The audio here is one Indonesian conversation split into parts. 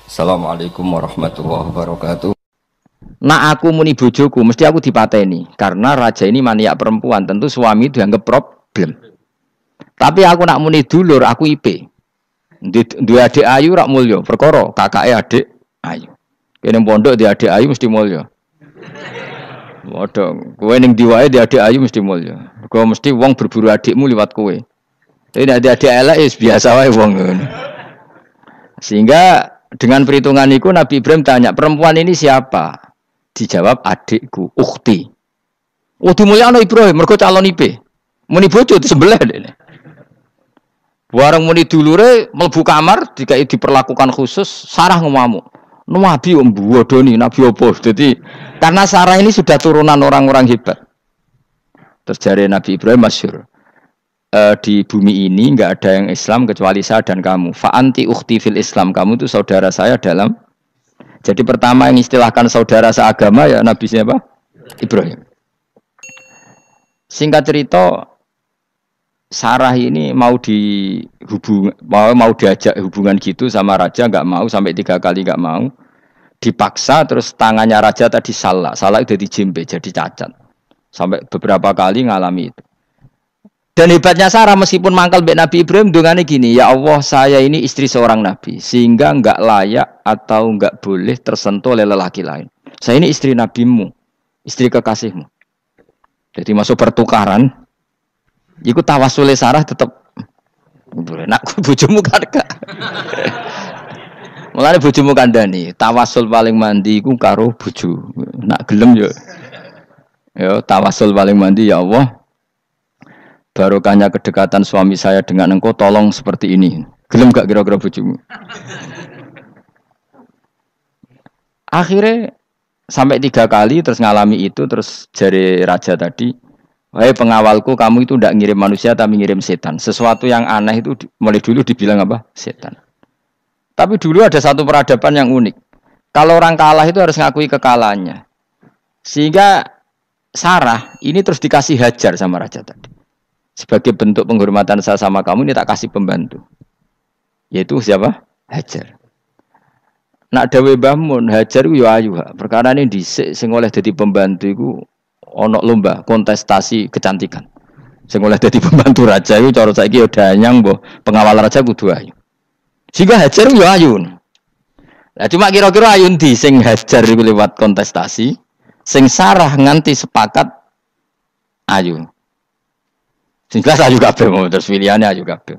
Assalamualaikum warahmatullahi wabarakatuh. Nak aku muni bojoku mesti aku dipateni karena raja ini maniak perempuan, tentu suami dianggap problem. Tapi aku nak muni dulur aku IP. Dua adik ayu rak mulya, perkara kakake adik ayu. Kene pondok di adik ayu mesti mulya. Waduh, kowe ning diwae di adik ayu mesti mulya. Kowe mesti wong berburu adikmu liwat kowe. Tapi nek adik elek wis biasa wae wong ngono. Sehingga dengan perhitungan itu Nabi Ibrahim tanya, perempuan ini siapa? Dijawab adikku, ukhti. Oh dimulyakno Ibrahim, mergo calon IP. Muni bojo sebelah dene. Bareng muni dulure mlebu kamar dikai diperlakukan khusus, Sarah ngamuk. Nabi mbodoni, nabi apa? Jadi karena Sarah ini sudah turunan orang-orang hebat. Terus jare Nabi Ibrahim masyhur. Di bumi ini enggak ada yang Islam kecuali saya dan kamu. Fa anti ukhti fil Islam, kamu itu saudara saya dalam. Jadi pertama yang istilahkan saudara seagama ya Nabi siapa? Ibrahim. Singkat cerita, Sarah ini mau diajak hubungan gitu sama raja, nggak mau, sampai 3 kali nggak mau. Dipaksa, terus tangannya raja tadi salah itu dijimpe, jadi cacat. Sampai beberapa kali ngalami itu. Dan hebatnya Sarah meskipun mangkal mbek Nabi Ibrahim dongane gini, ya Allah saya ini istri seorang nabi sehingga enggak layak atau enggak boleh tersentuh oleh lelaki lain. Saya ini istri nabimu, istri kekasihmu. Jadi masuk pertukaran. Iku tawasule Sarah tetap nak bojomu kan gak. Mulane bojomu kandhani, tawasul paling mandi iku karo bojo. Nak gelem yo. Yo tawasul paling mandi ya Allah. Barokahnya kedekatan suami saya dengan engkau, tolong seperti ini. Gelem gak kira-kira bojomu? Akhirnya sampai 3 kali terus ngalami itu, terus jari raja tadi, wahai pengawalku, kamu itu tidak ngirim manusia tapi ngirim setan. Sesuatu yang aneh itu mulai dulu dibilang apa? Setan. Tapi dulu ada satu peradaban yang unik. Kalau orang kalah itu harus ngakui kekalahannya. Sehingga Sarah ini terus dikasih hajar sama raja tadi. Sebagai bentuk penghormatan saya sama kamu, ini tak kasih pembantu. Yaitu siapa? Hajar. Nak dawe Mbah Mun, Hajar ku yo ayu. Perkara ini dhisik sing oleh dadi pembantu iku ana lomba kontestasi kecantikan. Sing oleh dadi pembantu raja iku cara saiki yo danyang mbah, pengawal raja kudu ayu. Sehingga Hajar yo ayu. Lah cuma kira-kira ayu ndi sing Hajar iku lewat kontestasi, sing Sarah nganti sepakat ayu. Sing jelas ayu kabeh, terus pilihannya ayu kabeh.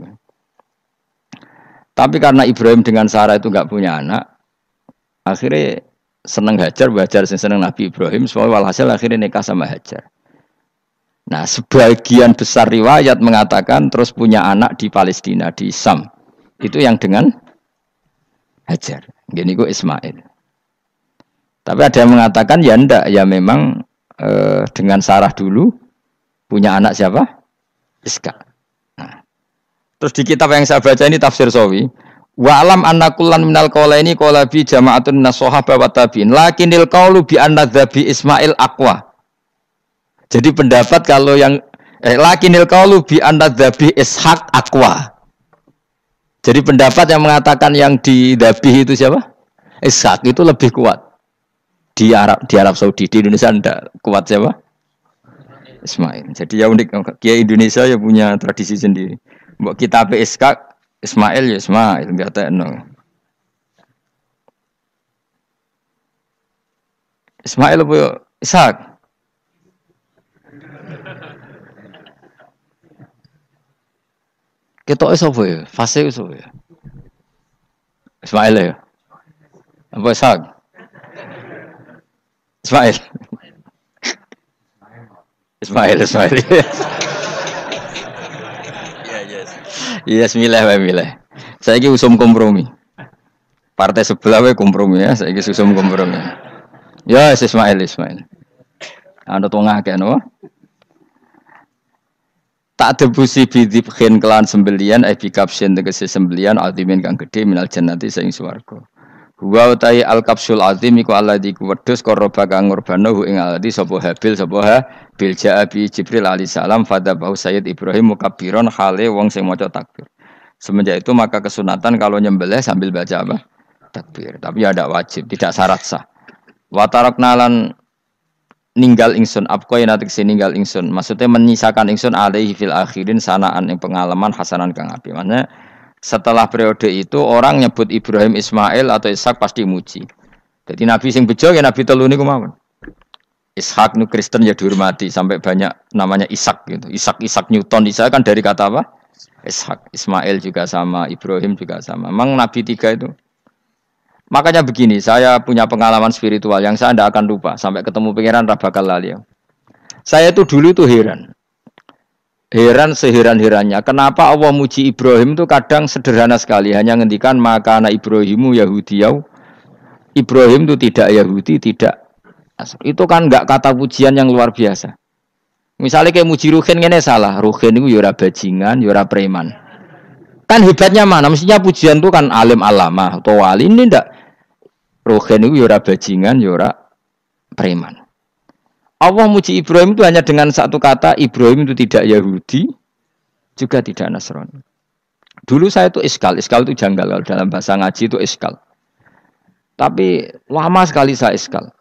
Tapi karena Ibrahim dengan Sarah itu enggak punya anak, akhirnya seneng Hajar, Hajar sing seneng Nabi Ibrahim, soalnya walhasil akhirnya nikah sama Hajar. Nah, sebagian besar riwayat mengatakan terus punya anak di Palestina, di Sam. Itu yang dengan Hajar. Gini gue Ismail. Tapi ada yang mengatakan ya enggak, ya memang dengan Sarah dulu punya anak siapa? Iska. Nah. Terus di kitab yang saya baca ini tafsir Sawi, wa alam anna kullan minal qaulaini qala bi jama'atun minas sahabah wa tabi'in lakinnil qaulu bi anna dzabi Ismail aqwa. Jadi pendapat kalau yang lakinnil qaulu bi anna dzabi Ishaq aqwa. Jadi pendapat yang mengatakan yang didabih itu siapa? Ishaq itu lebih kuat. Di Arab Saudi, di Indonesia enggak kuat siapa? Ismail. Jadi ya unik, Kiai Indonesia ya punya tradisi sendiri. Mbok kitab Ishaq, Ismail ya Ismail, enggak tekno. Ismail apa Ishaq? Ketoke sapa ya? Fase sapa ya? Ismail ya. Apa Ishaq? Ismail. Ismail. Yes, milih. Saya ini usum kompromi. Partai sebelah we kompromi ya. Saya ini usum kompromi. Ya, Ismail. Anda tengah kan, no? Tak debusi bidibkhin kelan sembelian, bikapsin tegesi sembelian, altimin kang gede minal jannati saing swarga. Wa utai al kapsul azim iku alladzi kuwedhus qaraba kang ngurbanahu ing alladzi sapa Habil jaa bi Jibril alaihi salam fadabahu Sayyid Ibrahim mukabbiron hale wong sing maca takbir. Semenjak itu maka kesunatan kalau nyembelih sambil baca apa? takbir. Tapi ya tidak wajib, tidak syarat sah. Wa tarakna lan ninggal ingsun abqaina tegese ninggal ingsun. Maksudnya menyisakan ingsun alaihi fil akhirin sanaan ing pengalaman hasanan kang apik. Maksudnya setelah periode itu orang nyebut Ibrahim, Ismail atau Ishak pasti muji. Jadi Nabi sing bejo ya Nabi telu niku mawon. Ishak nu Kristen ya dihormati sampai banyak namanya Ishak gitu. Ishak Newton Ishak kan dari kata apa? Ishak. Ismail juga sama, Ibrahim juga sama. Memang Nabi tiga itu. Makanya begini, saya punya pengalaman spiritual yang saya tidak akan lupa sampai ketemu pangeran bakal lali. Saya itu dulu itu heran. Heran seheran-herannya. Kenapa Allah muji Ibrahim itu kadang sederhana sekali, hanya ngendikan maka anak Ibrahimu Yahudiyau. Ibrahim itu tidak Yahudi, tidak. Itu kan enggak kata pujian yang luar biasa. Misalnya kayak muji Ruhin ini salah. Ruhin itu yura bajingan, yura preman. Kan hebatnya mana? Mestinya pujian itu kan alim alama atau wali. Ini enggak. Ruhin itu yura bajingan, yura preman. Allah muji Ibrahim itu hanya dengan satu kata. Ibrahim itu tidak Yahudi, juga tidak Nasrani. Dulu saya itu iskal itu janggal. Dalam bahasa ngaji itu iskal. Tapi lama sekali saya iskal.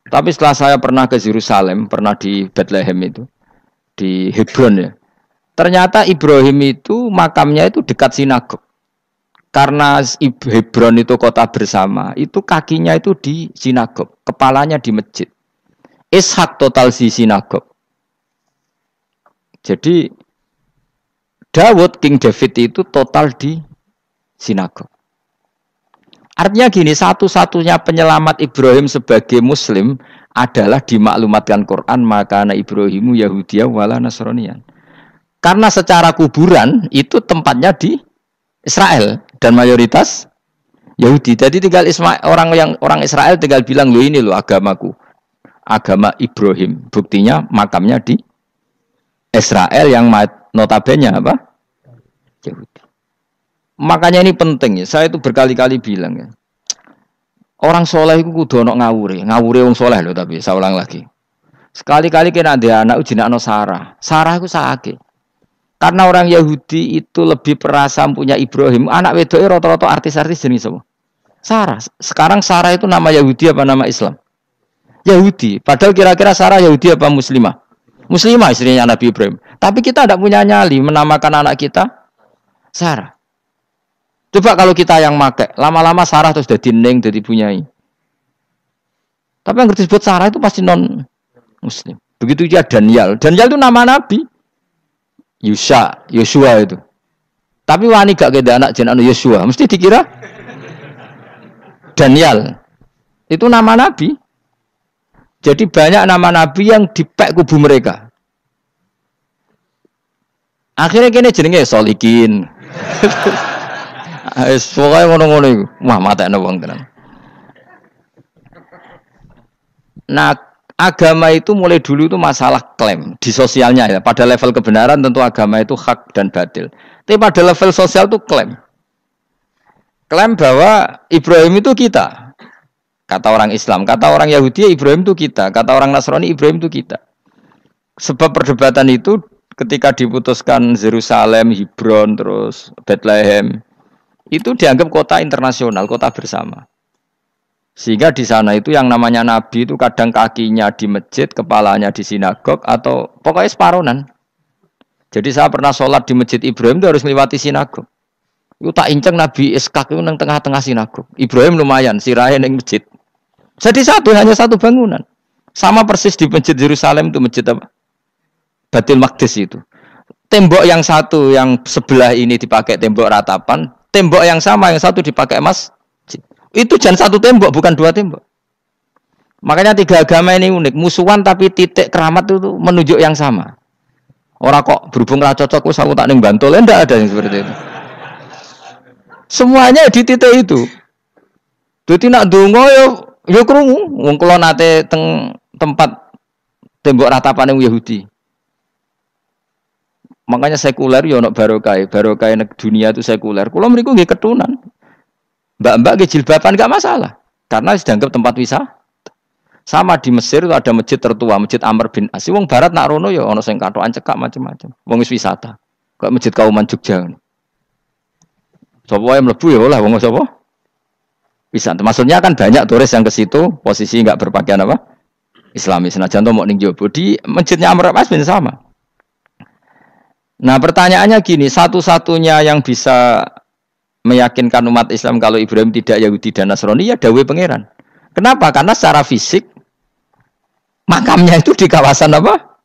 Tapi setelah saya pernah ke Yerusalem, pernah di Bethlehem itu, di Hebron ya. Ternyata Ibrahim itu makamnya itu dekat sinagog. Karena Hebron itu kota bersama, itu kakinya itu di sinagog, kepalanya di masjid. Ishak total di sinagog. Jadi King David itu total di sinagog. Artinya gini, satu-satunya penyelamat Ibrahim sebagai Muslim adalah dimaklumatkan Quran maka anak Ibrahimu Yahudiyah wala Nasraniyan. Karena secara kuburan itu tempatnya di Israel dan mayoritas Yahudi. Jadi tinggal orang Israel tinggal bilang lo ini lo agamaku, agama Ibrahim. Buktinya makamnya di Israel yang notabene apa? Yahudi. Makanya ini penting ya. Saya itu berkali-kali bilang ya. Orang soleh itu kudu ono ngawure wong soleh loh tapi saya ulang lagi. Sekali-kali kena ada anak ujinakno Sarah. Sarah itu sakit. Karena orang Yahudi itu lebih perasa punya Ibrahim. Anak wedoke rata-rata artis-artis jenis apa? Sarah. Sekarang Sarah itu nama Yahudi apa nama Islam? Yahudi. Padahal kira-kira Sarah Yahudi apa Muslimah? Muslimah istrinya Nabi Ibrahim. Tapi kita tidak punya nyali menamakan anak kita Sarah. Coba kalau kita yang make, lama-lama Sarah terus jadi neng, jadi punyai. Tapi yang disebut Sarah itu pasti non Muslim. Begitu juga Daniel. Daniel itu nama Nabi. Yosua itu. Tapi wani gak keda anak jenenge Yosua, mesti dikira Daniel. Itu nama Nabi. Jadi banyak nama Nabi yang dipek kubu mereka. Akhirnya kene jenenge Solikin. Pokoknya ngono-ngono iku. Wah, matekno wong tenan. Nah, agama itu mulai dulu itu masalah klaim di sosialnya ya. Pada level kebenaran tentu agama itu hak dan batil. Tapi pada level sosial itu klaim. Klaim bahwa Ibrahim itu kita. Kata orang Islam, kata orang Yahudi Ibrahim itu kita, kata orang Nasrani Ibrahim itu kita. Sebab perdebatan itu ketika diputuskan Yerusalem, Hebron, terus Bethlehem itu dianggap kota internasional, kota bersama. Sehingga di sana itu yang namanya Nabi itu kadang kakinya di masjid, kepalanya di sinagog, atau pokoknya separonan. Jadi saya pernah sholat di masjid Ibrahim itu harus melewati sinagog. Itu tak inceng Nabi Ishak itu nang tengah-tengah sinagog. Ibrahim lumayan, sirahe ning masjid. Jadi hanya satu bangunan. Sama persis di masjid Yerusalem itu masjid apa? Baitul Maqdis itu. Tembok yang satu yang sebelah ini dipakai tembok ratapan. Tembok yang sama, yang satu dipakai emas. Itu jangan satu tembok, bukan dua tembok. Makanya tiga agama ini unik. Musuhan tapi titik keramat itu menunjuk yang sama. Orang kok berhubung ra cocok, wis aku tak ning Bantul, enggak ada yang seperti itu. Semuanya di titik itu. Dadi nak ndonga yo krungu. Wong kula nate teng tempat tembok ratapan yang Yahudi. Makanya sekuler ya ono barokah dunia itu sekuler. Kula mriku nggih ketunan. Mbak-mbak nggih jilbaban enggak masalah karena dianggap tempat wisata. Sama di Mesir itu ada masjid tertua, Masjid Amr bin As. Wong barat nak rono ya ono sing katokan cekak macam-macam. Wong wis wisata. Kayak Masjid Kauman Jogja. Sapa wae mlebu ya oleh wong sapa? Bisa. Maksudnya kan banyak turis yang ke situ posisi nggak berpakaian apa? Islami. Senajan to mau ning jowo di masjidnya Amr bin sama. Nah, pertanyaannya gini, satu-satunya yang bisa meyakinkan umat Islam kalau Ibrahim tidak Yahudi dan Nasrani ya dawuh pangeran. Kenapa? Karena secara fisik makamnya itu di kawasan apa?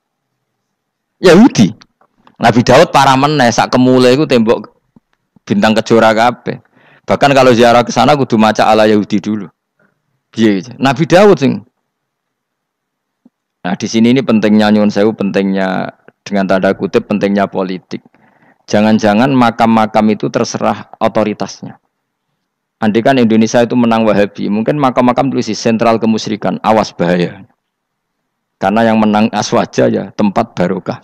Yahudi. Nabi Daud para meneh sak kemule iku tembok bintang kejora kabeh. Bahkan kalau ziarah ke sana kudu maca ala Yahudi dulu. Piye Nabi Daud sing. Nah, di sini ini pentingnya nyuwun sewu, pentingnya dengan tanda kutip pentingnya politik. Jangan-jangan makam-makam itu terserah otoritasnya. Andai kan Indonesia itu menang Wahabi, mungkin makam-makam tulis sentral kemusyrikan, awas bahaya. Karena yang menang Aswaja ya tempat barokah.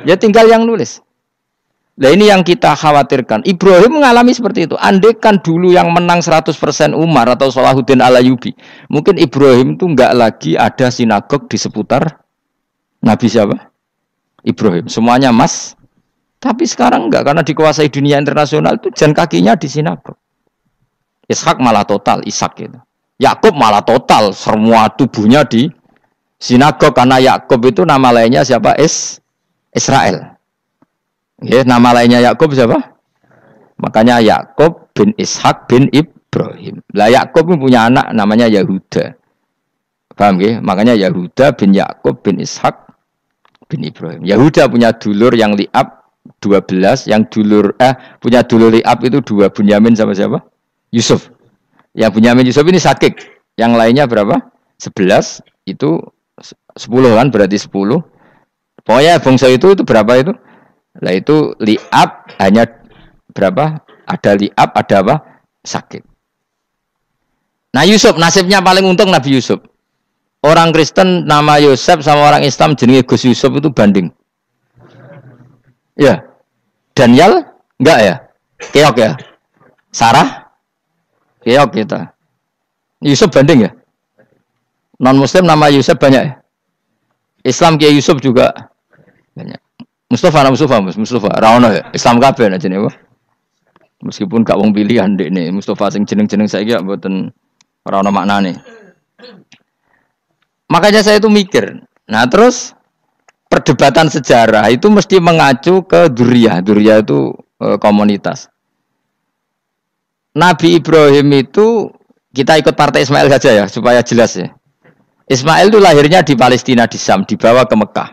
Ya tinggal yang nulis. Nah ini yang kita khawatirkan. Ibrahim mengalami seperti itu. Andai kan dulu yang menang 100% Umar atau Salahuddin Al-Ayyubi, mungkin Ibrahim itu enggak lagi ada sinagog di seputar Nabi siapa? Ibrahim. Semuanya mas. Tapi sekarang enggak, karena dikuasai dunia internasional itu jalan kakinya di sinagog. Ishak malah total, Ishak itu. Yakub malah total, semua tubuhnya di sinagog, karena Yakub itu nama lainnya siapa? Israel. Ya, nama lainnya Yakub siapa? Makanya Yakub bin Ishak bin Ibrahim. Lah Yakub punya anak namanya Yahuda. Paham ya? Makanya Yahuda bin Yakub bin Ishak bin Ibrahim. Yahuda punya dulur yang li'ab 12, yang dulur punya dulur li'ab itu 2, Bunyamin sama siapa? Yusuf. Ya Bunyamin Yusuf ini sakik. Yang lainnya berapa? 11, itu 10 kan, berarti 10. Pokoknya bangsa itu berapa itu? Lah itu li'ab hanya berapa? Ada li'ab, ada apa? Sakit. Nah Yusuf, nasibnya paling untung Nabi Yusuf. Orang Kristen nama Yosef sama orang Islam jenenge Gus Yusuf itu banding. Ya. Daniel? Enggak ya? Keok ya? Sarah? Keok kita. Yusuf banding ya? Non Muslim nama Yusuf banyak ya? Islam Kiai Yusuf juga banyak. Mustafa Raono ya, Islam kabeh aja nih, meskipun gak wong pilihan dek nih, Mustafa sing jeneng-jeneng saya gak buatan Raono maknane. Makanya saya itu mikir, nah terus perdebatan sejarah itu mesti mengacu ke Duriyah itu komunitas. Nabi Ibrahim itu kita ikut partai Ismail saja ya supaya jelas ya. Ismail itu lahirnya di Palestina di Syam, dibawa ke Mekah.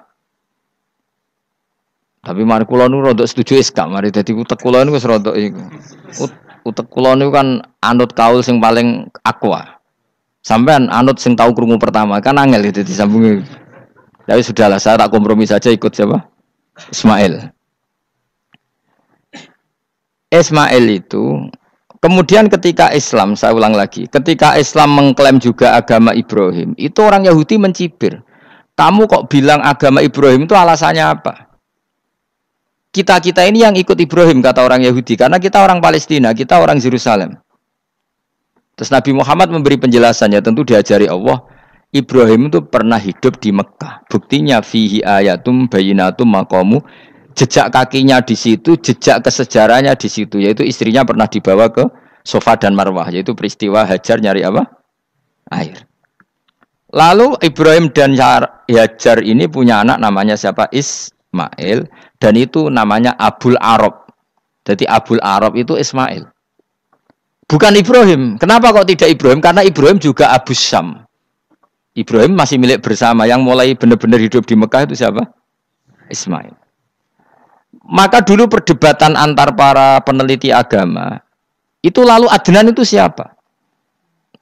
Tapi mari kula nu rodok setuju iska, mari dadi utek kula niku wis rodok iku. Utek kula niku kan anut kaul sing paling aqua. Sampean anut sing tahu krungu pertama kan angel itu disambungi. Tapi sudahlah saya tak kompromi saja ikut siapa? Ismail. Ismail itu kemudian ketika Islam, saya ulang lagi, ketika Islam mengklaim juga agama Ibrahim, itu orang Yahudi mencibir. Kamu kok bilang agama Ibrahim itu alasannya apa? Kita ini yang ikut Ibrahim, kata orang Yahudi, karena kita orang Palestina, kita orang Yerusalem. Terus Nabi Muhammad memberi penjelasannya, tentu diajari Allah, Ibrahim itu pernah hidup di Mekah. Buktinya fihi ayatum bayinatum maqamu, jejak kakinya di situ, jejak kesejarahnya di situ, yaitu istrinya pernah dibawa ke Safa dan Marwah, yaitu peristiwa Hajar nyari apa? Air. Lalu Ibrahim dan Hajar ini punya anak namanya siapa? Ismail, dan itu namanya Abul Arab. Jadi Abul Arab itu Ismail. Bukan Ibrahim. Kenapa kok tidak Ibrahim? Karena Ibrahim juga Abu Syam. Ibrahim masih milik bersama. Yang mulai benar-benar hidup di Mekah itu siapa? Ismail. Maka dulu perdebatan antar para peneliti agama, itu lalu Adnan itu siapa?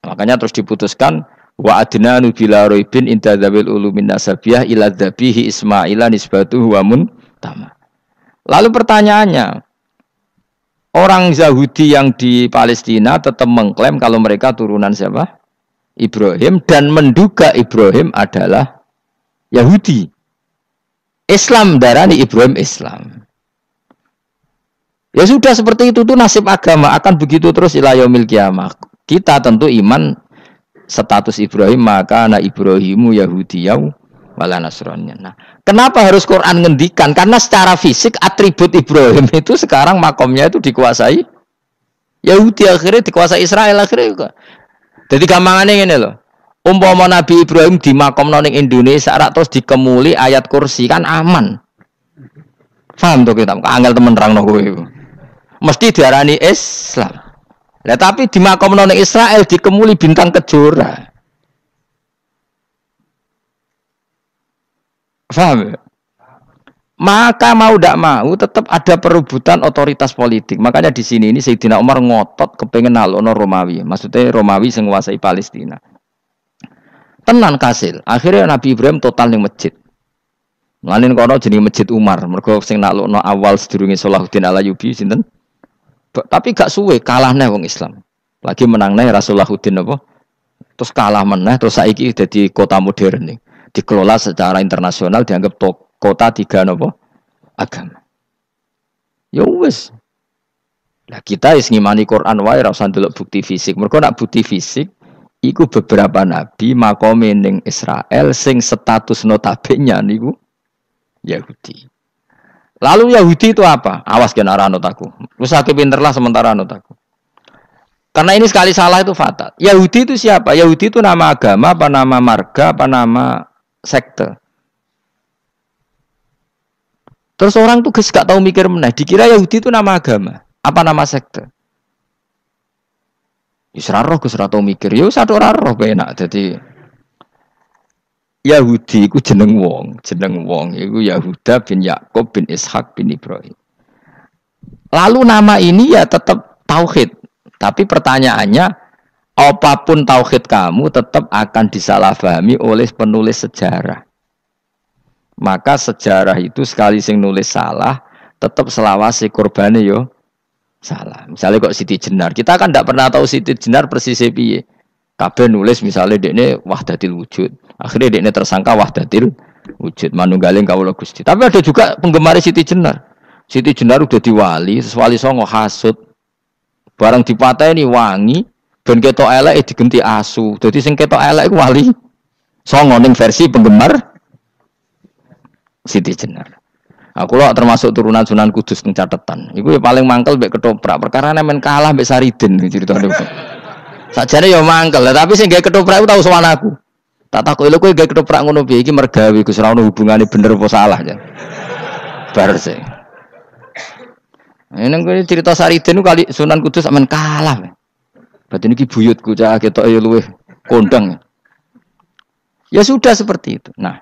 Makanya terus diputuskan wa adnanu bila roibin inda dzawil ulumin nasabiyah ila dzabihi Ismaila nisbatuhu wa muntama. Lalu pertanyaannya, orang Yahudi yang di Palestina tetap mengklaim kalau mereka turunan siapa? Ibrahim, dan menduga Ibrahim adalah Yahudi. Islam darani Ibrahim Islam. Ya sudah seperti itu tuh nasib agama akan begitu terus ila yaumil qiyamah. Kita tentu iman status Ibrahim, maka na Ibrahimu Yahudiyau wala Nasrani. Nah, kenapa harus Quran ngendikan? Karena secara fisik atribut Ibrahim itu sekarang makomnya itu dikuasai Yahudi akhirnya dikuasai Israel akhirnya juga. Jadi gampangannya ngene lho. Umpama Nabi Ibrahim dimakamno ning Indonesia rak terus dikemuli ayat kursi kan aman. Paham to kita? Angel temen nerangno kowe iku. Mesti diarani Islam. Lah tapi dimakamno ning Israel dikemuli bintang kejora. Paham ya? Maka mau tidak mau tetap ada perebutan otoritas politik. Makanya di sini ini Sayyidina Umar ngotot kepengen nalono Romawi. Maksudnya Romawi sing nguasai Palestina. Tenan kasil. Akhirnya Nabi Ibrahim total ning masjid. Mulane kono jenenge Masjid Umar. Mergo sing nalono awal sedurunge Salahuddin Al-Ayyubi sinten? Tapi gak suwe kalah neh wong Islam. Lagi menang neh Rasulullahuddin apa? Terus kalah meneh terus saiki dadi kota modern nih. Dikelola secara internasional dianggap kota tiga nopo agama. Ya wis. Lah kita is ngimani Quran wae ora usah ndelok bukti fisik. Mergo nak bukti fisik iku beberapa nabi makome ning Israel sing status notabene niku Yahudi. Lalu Yahudi itu apa? Awas kena anut aku. Wis aku pinterlah sementara anut aku. Karena ini sekali salah itu fatal. Yahudi itu siapa? Yahudi itu nama agama, apa nama marga, apa nama sekte. Terus orang tuh gak tahu mikir meneh, dikira Yahudi itu nama agama, apa nama sekte. Wis ra roh Gus ra tau mikir, yo satu ora roh enak. Dadi Yahudi iku jeneng wong iku Yahuda bin Yakub bin Ishak bin Ibrahim. Lalu nama ini ya tetap tauhid, tapi pertanyaannya apapun tauhid kamu tetap akan disalahpahami oleh penulis sejarah. Maka sejarah itu sekali sing nulis salah, tetap selawase korbane yo salah. Misalnya kok Siti Jenar, kita kan tidak pernah tahu Siti Jenar persis piye. Kabeh nulis misalnya dekne wahdatil wujud. Akhirnya dekne tersangka wahdatil wujud, manunggaling kawula Gusti. Tapi ada juga penggemar Siti Jenar. Siti Jenar udah diwali, wali songo hasud. Barang dipateni wangi, ben ketok elek digenti asu. Dadi sing ketok elek iku wali songo ning versi penggemar Siti Jenar. Aku lho termasuk turunan Sunan Kudus teng catetan. Iku ya paling mangkel mbek ketoprak. Perkara men kalah mbek Saridin ceritane. Sakjane ya mangkel, tapi sing gawe ketoprak iku tau sowan aku. Tak takoki lho kowe gawe ketoprak ngono piye iki mergawe Gus ora ono hubungane bener apa salah ya. Bar sih. Ini cerita Saridin kali Sunan Kudus men kalah. Berarti niki buyutku cah ketok ya luweh kondang. Ya sudah seperti itu. Nah,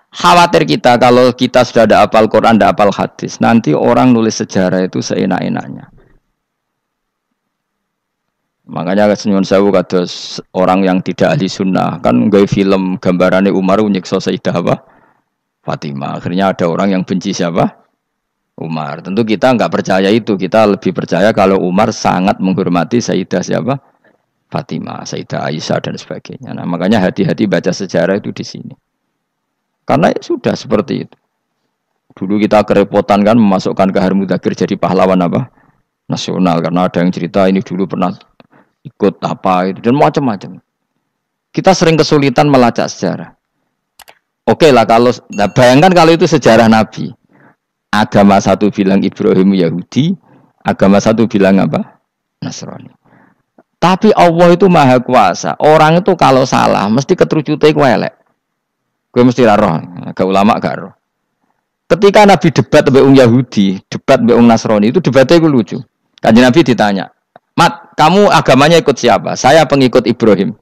khawatir kita kalau kita sudah ada hafal Quran, ada hafal hadis, nanti orang nulis sejarah itu seenak-enaknya. Makanya senyum sewu kados orang yang tidak ahli sunnah kan nggawe film gambarannya Umar nyiksa Sayyidah apa? Fatimah. Akhirnya ada orang yang benci siapa? Umar. Tentu kita enggak percaya itu. Kita lebih percaya kalau Umar sangat menghormati Sayyidah siapa? Fatimah, Sayyidah Aisyah dan sebagainya. Nah, makanya hati-hati baca sejarah itu di sini. Karena ya sudah seperti itu. Dulu kita kerepotan kan memasukkan Kahar Mudzakkir jadi pahlawan apa? Nasional. Karena ada yang cerita ini dulu pernah ikut apa itu dan macam-macam. Kita sering kesulitan melacak sejarah. Oke lah kalau bayangkan kalau itu sejarah Nabi. Agama satu bilang Ibrahim Yahudi, agama satu bilang apa? Nasrani. Tapi Allah itu maha kuasa. Orang itu kalau salah mesti keterucute ku elek. Gue mesti roh, agak ulama gak roh. Ketika Nabi debat mbek wong Yahudi, debat mbek wong Nasrani itu debatnya gue lucu. Kanjeng Nabi ditanya, "Mat, kamu agamanya ikut siapa?" "Saya pengikut Ibrahim."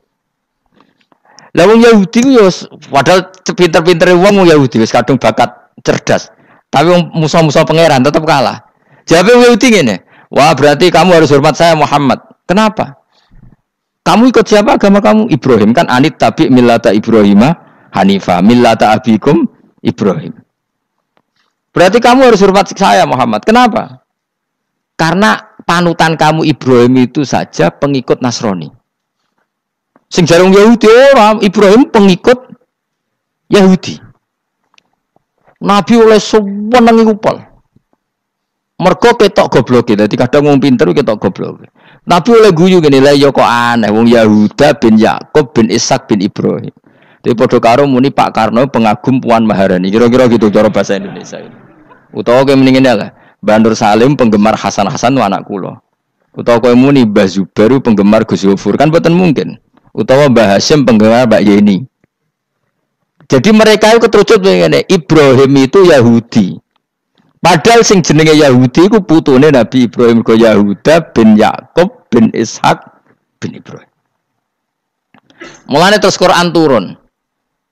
Lah wong Yahudi ku yo padahal pinter-pintere wong Yahudi wis kadung bakat cerdas. Tapi wong musuh-musuh pangeran tetap kalah. Jawabe wong Yahudi ngene, "Wah, berarti kamu harus hormat saya Muhammad." "Kenapa?" "Kamu ikut siapa agama kamu?" "Ibrahim." "Kan anit tabi millata Ibrahimah Hanifah millata abikum Ibrahim." "Berarti kamu harus hormat saya Muhammad." "Kenapa?" "Karena panutan kamu Ibrahim itu saja pengikut Nasrani." Sing jarang Yahudi orang Ibrahim pengikut Yahudi. Nabi oleh sewenang iku pol. Mergo ketok goblok. Dadi kadang wong pinter ketok goblok. Nabi oleh guyu ngene lha ya kok aneh wong Yahuda bin Yakub bin Ishak bin Ibrahim. Dadi padha karo muni Pak Karno pengagum Puan Maharani. Kira-kira gitu cara bahasa Indonesia. Utawa ke mendingin lah. Bandur Salim penggemar Hasan Hasan itu anak kula. Utawa kowe muni Mbah Zubair penggemar Gus Yofur kan boten mungkin. Utawa Mbah Hasyim penggemar Mbak Yeni. Jadi mereka itu keterucut ngene, Ibrahim itu Yahudi. Padahal sing jenenge Yahudi iku putune Nabi Ibrahim kaya Yahuda bin Yakub bin Ishak bin Ibrahim. Mulane terus Quran turun.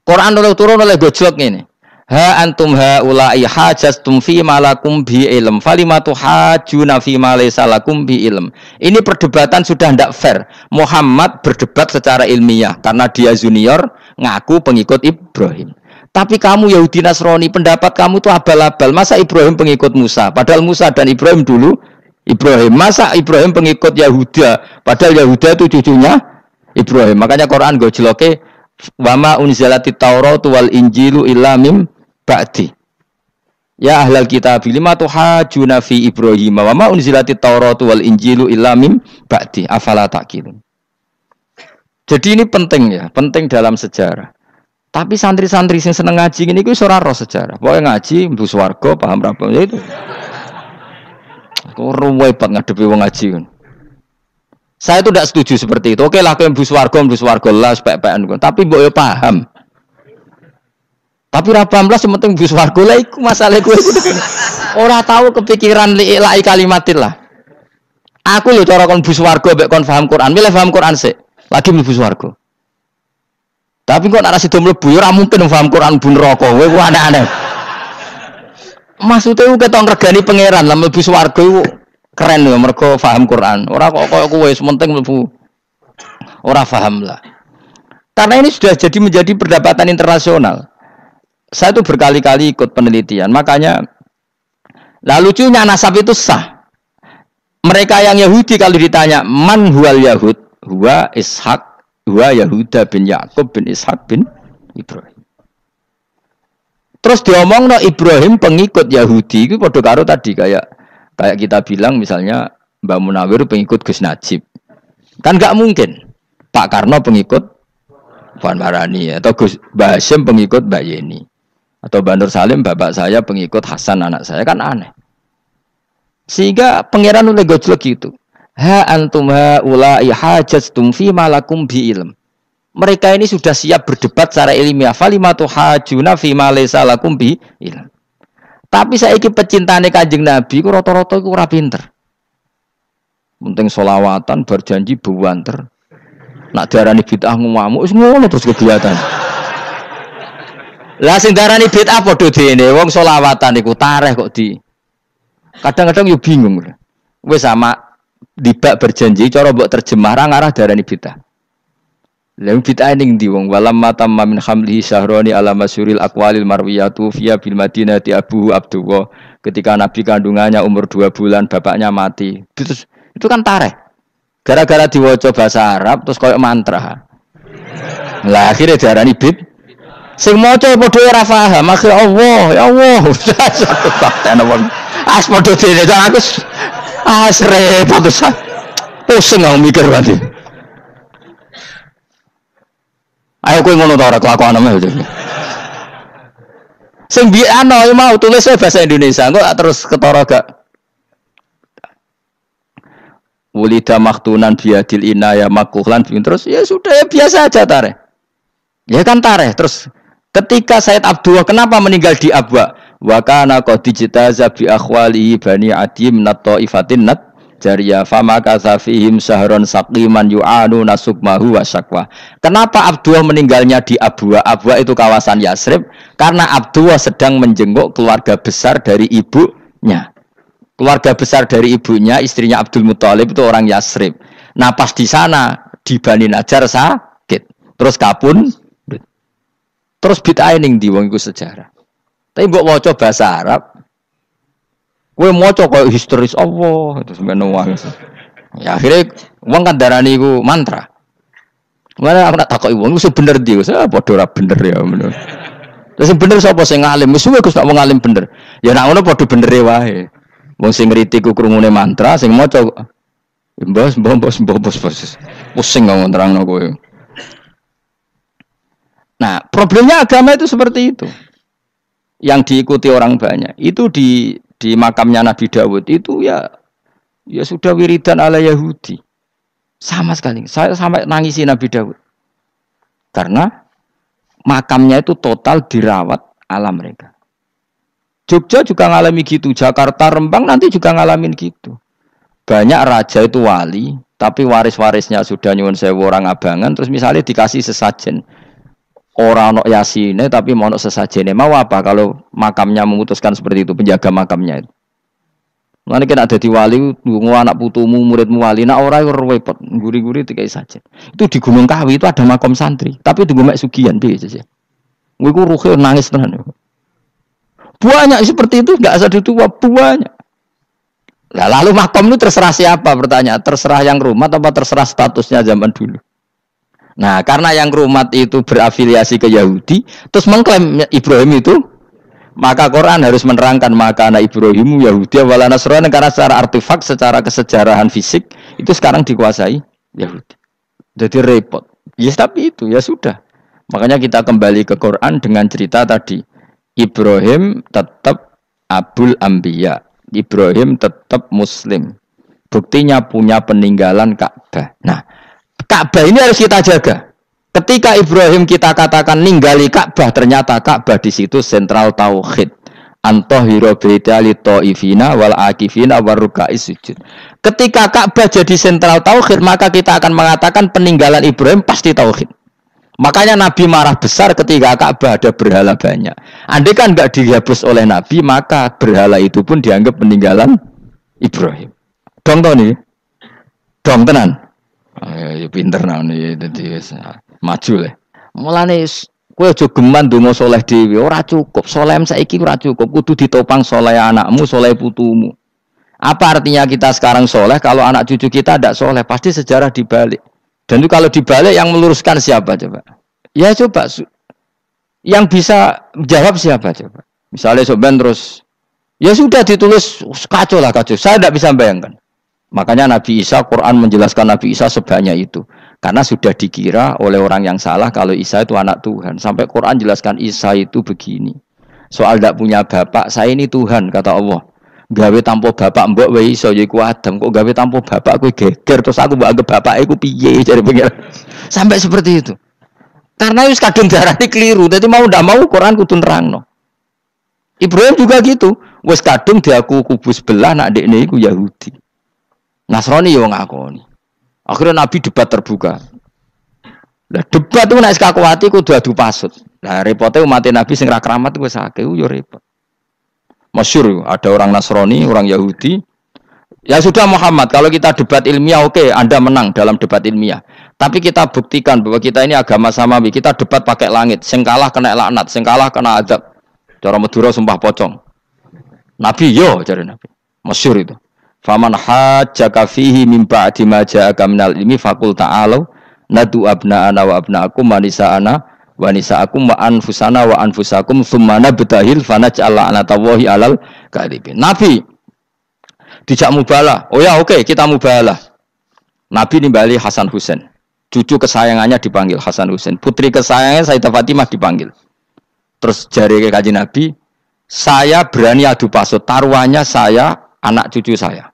Quran turun oleh gojlok ngene. Ha antum haula'i hajastum fi malakum bi ilm falimatu hajuna fi ma laysa lakum bi ilm. Ini perdebatan sudah tidak fair. Muhammad berdebat secara ilmiah karena dia junior ngaku pengikut Ibrahim. Tapi kamu Yahudi Nasrani pendapat kamu tuh abal-abal. Masa Ibrahim pengikut Musa? Padahal Musa dan Ibrahim dulu Ibrahim. Masa Ibrahim pengikut Yahuda? Padahal Yahuda itu cucunya Ibrahim. Makanya Quran gojloke wama unzalatit Tauratu wal Injilu illa mim ba'di. Ya ahlal kitab lima tuhajuna fi Ibrahim wa ma unzilatit Tauratu wal Injilu illa mim ba'di afala taqilun. Jadi ini penting ya, penting dalam sejarah. Tapi santri-santri sing seneng ngaji ini kuwi ora roh sejarah. Pokoke ngaji mlebu swarga paham ra ya itu. Kok ruwet banget ngadepi wong ngaji kan. Saya itu tidak setuju seperti itu. Oke lah kowe mlebu swarga lah spek-pekan. Tapi mbok yo paham. Tapi ra paham lah sing penting mlebu swarga lah iku masalah kowe iku. Ora tahu kepikiran li'ilai kalimatillah. Aku lho cara kon mlebu swarga mbek kon paham Quran. Milih paham Quran sik. Lagi mlebu swarga. Tapi kok nek sida mlebu ya ora mungkin paham Quran bu neraka. Kowe ku aneh-aneh. Maksudnya ku ketok ngregani pangeran lah mlebu swarga iku keren lho mergo paham Quran. Ora kok koyo kowe sementing mlebu ora paham lah. Karena ini sudah jadi menjadi perdebatan internasional. Saya itu berkali-kali ikut penelitian. Makanya lah lucunya nasab itu sah. Mereka yang Yahudi kalau ditanya man huwal Yahud, huwa Ishak, huwa Yahuda bin Yakub bin Ishak bin Ibrahim. Terus diomongno Ibrahim pengikut Yahudi itu padha karo tadi kayak kita bilang misalnya Mbak Munawir pengikut Gus Najib. Kan enggak mungkin. Pak Karno pengikut Puan Marani atau Gus Mbah Hasyim pengikut Mbak Yeni. Atau Mbak Nur Salim bapak saya pengikut Hasan anak saya kan aneh. Sehingga pangeran oleh gojlok gitu. Ha antum haula'i hajastum fi malakum bi ilm. Mereka ini sudah siap berdebat secara ilmiah. Falimatu hajuna fi ma laysa lakum bi ilm. Tapi saiki pecintane Kanjeng Nabi ku rata-rata iku ora pinter. Penting selawatan berjanji buwanter. Nak diarani bid'ah ngamuk wis ngono terus kegiatan. Lah sing diarani bid'ah padha dene wong selawatan iku tareh kok di. Kadang-kadang yo bingung. Wis sama dibak berjanji cara mbok terjemah ra ngarah diarani bid'ah. Lha bid'ah ning ndi wong walam matamma min hamlihi syahrani ala masyuril aqwalil marwiyatu fiya bil madinati abu Abdullah ketika nabi kandungannya umur 2 bulan bapaknya mati. Terus itu kan tareh. Gara-gara diwaca bahasa Arab terus koyo mantra. Lah akhirnya diarani bid. Sing maca padha ora paham, akhir Allah, ya Allah. As padha dene aku repot terus. Pusing aku mikir berarti. Ayo kowe ngono ta ora kelakuanmu itu. Sing biano mau tulis bahasa Indonesia, kok terus ketara gak. Wulida maktunan biadil inaya makuhlan terus ya sudah ya biasa aja tareh. Ya kan tareh terus ketika Said Abdullah kenapa meninggal di Abwa? Wa kana qad dijtaza bi akhwalihi bani adim nat taifatin nat jariyah fama kasafihim sahron saqiman yu'anu nasukmahu wa syakwa. Kenapa Abdullah meninggalnya di Abwa? Abwa itu kawasan Yasrib karena Abdullah sedang menjenguk keluarga besar dari ibunya. Keluarga besar dari ibunya, istrinya Abdul Muthalib itu orang Yasrib. Nah pas di sana di Bani Najjar sakit, terus kapun, terus bid'ah ning ndi wong iku sejarah. Tapi mbok waca bahasa Arab, kowe maca koyo historis Allah terus menowo. Ya akhirnya wong kan darani iku mantra. Mana aku nak takoki wong iku bener ndi? Saya padha ora bener ya ngono. Terus bener sapa sing ngalim? Wis suwe Gus nak wong ngalim bener. Ya nak ngono padha benere wae. Wong sing ngritik ku krungune mantra, sing maca mbos. Pusing ngomong terangno kowe. Nah, problemnya agama itu seperti itu. Yang diikuti orang banyak. Itu di makamnya Nabi Dawud itu ya Ya sudah wiridan ala Yahudi. Sama sekali. Saya sampai nangisi Nabi Daud. Karena makamnya itu total dirawat ala mereka. Jogja juga ngalami gitu. Jakarta, Rembang nanti juga ngalamin gitu. Banyak raja itu wali, tapi waris-warisnya sudah nyuwun sewu orang abangan. Terus misalnya dikasih sesajen. Orang nok yasine tapi mau nok sesajene. Mau apa kalau makamnya memutuskan seperti itu, penjaga makamnya itu. Mulane kena dadi wali nggo anak putumu, muridmu wali, nek ora repot, guri-guri dikai saja. Itu di Gunung Kawi itu ada makom santri, tapi di Gunung Sugihan piye sih. Kowe iku ruhe nangis tenan. Banyak seperti itu enggak asal ditua banyak. Nah, lalu makom itu terserah siapa pertanyaan? Terserah yang rumat apa terserah statusnya zaman dulu? Nah, karena yang rumat itu berafiliasi ke Yahudi, terus mengklaim Ibrahim itu maka Quran harus menerangkan maka anak Ibrahim Yahudi wala Nasrani karena secara artefak, secara kesejarahan fisik itu sekarang dikuasai Yahudi. Jadi repot. Ya tapi itu ya sudah. Makanya kita kembali ke Quran dengan cerita tadi. Ibrahim tetap Abul Anbiya. Ibrahim tetap Muslim. Buktinya punya peninggalan Ka'bah. Nah, Ka'bah ini harus kita jaga. Ketika Ibrahim kita katakan ninggali Ka'bah, ternyata Ka'bah di situ sentral tauhid. Antahira baita li taifina wal akifina waruka'is sujud. Ketika Ka'bah jadi sentral tauhid, maka kita akan mengatakan peninggalan Ibrahim pasti tauhid. Makanya Nabi marah besar ketika Ka'bah ada berhala banyak. Andai kan enggak dihapus oleh Nabi, maka berhala itu pun dianggap peninggalan Ibrahim. Dong to nih. Dong tenan. Ya pinter nih dadi maju le. Mulane kowe aja geman ndonga saleh dhewe, ora cukup. Saleh saiki ora cukup, kudu ditopang saleh anakmu, saleh putumu. Apa artinya kita sekarang saleh kalau anak cucu kita tidak saleh? Pasti sejarah dibalik. Dan itu kalau dibalik yang meluruskan siapa coba? Ya coba yang bisa jawab siapa coba? Misalnya Soben terus ya sudah ditulis kacau lah kacau. Saya tidak bisa bayangkan. Makanya Nabi Isa, Quran menjelaskan Nabi Isa sebanyak itu. Karena sudah dikira oleh orang yang salah kalau Isa itu anak Tuhan. Sampai Quran jelaskan Isa itu begini. Soal tidak punya bapak, saya ini Tuhan, kata Allah. Gawe tanpa bapak mbok wae iso yaiku Adam. Kok gawe tanpa bapak kowe geger terus aku mbok anggap bapak iku piye jare pengen. Sampai seperti itu. Karena wis kadung darane keliru. Dadi mau ndak mau Quran kudu nerangno. Ibrahim juga gitu. Wis kadung diaku kubu sebelah nak dekne iku Yahudi. Nasrani yo ngakoni. Akhirnya Nabi debat terbuka. Lah debat itu nek kakuati kudu adu pasut. Lah repote umat Nabi sing ra keramat wis akeh yo repot. Masyhur ada orang Nasrani, orang Yahudi. Ya sudah Muhammad, kalau kita debat ilmiah oke, Anda menang dalam debat ilmiah. Tapi kita buktikan bahwa kita ini agama samawi. Kita debat pakai langit, sing kalah kena laknat, sing kalah kena azab. Cara Madura sumpah pocong. Nabi yo cari Nabi. Masyhur itu. Faman hajjaka fihi min ba'di ma ja'aka minal ilmi faqul ta'alu nadu abna'ana wa abna'akum wa nisa'ana wa nisa'akum wa anfusana wa anfusakum tsumma nabtahil fanaj'al la'natallahi 'alal kadhibin. Nabi dijak mubalah. Oh ya oke, kita mubalah. Nabi nimbali Hasan Husain. Cucu kesayangannya dipanggil Hasan Husain. Putri kesayangannya Sayyidah Fatimah dipanggil. Terus jari ke Kanjeng Nabi, saya berani adu pasut, taruhannya saya, anak cucu saya.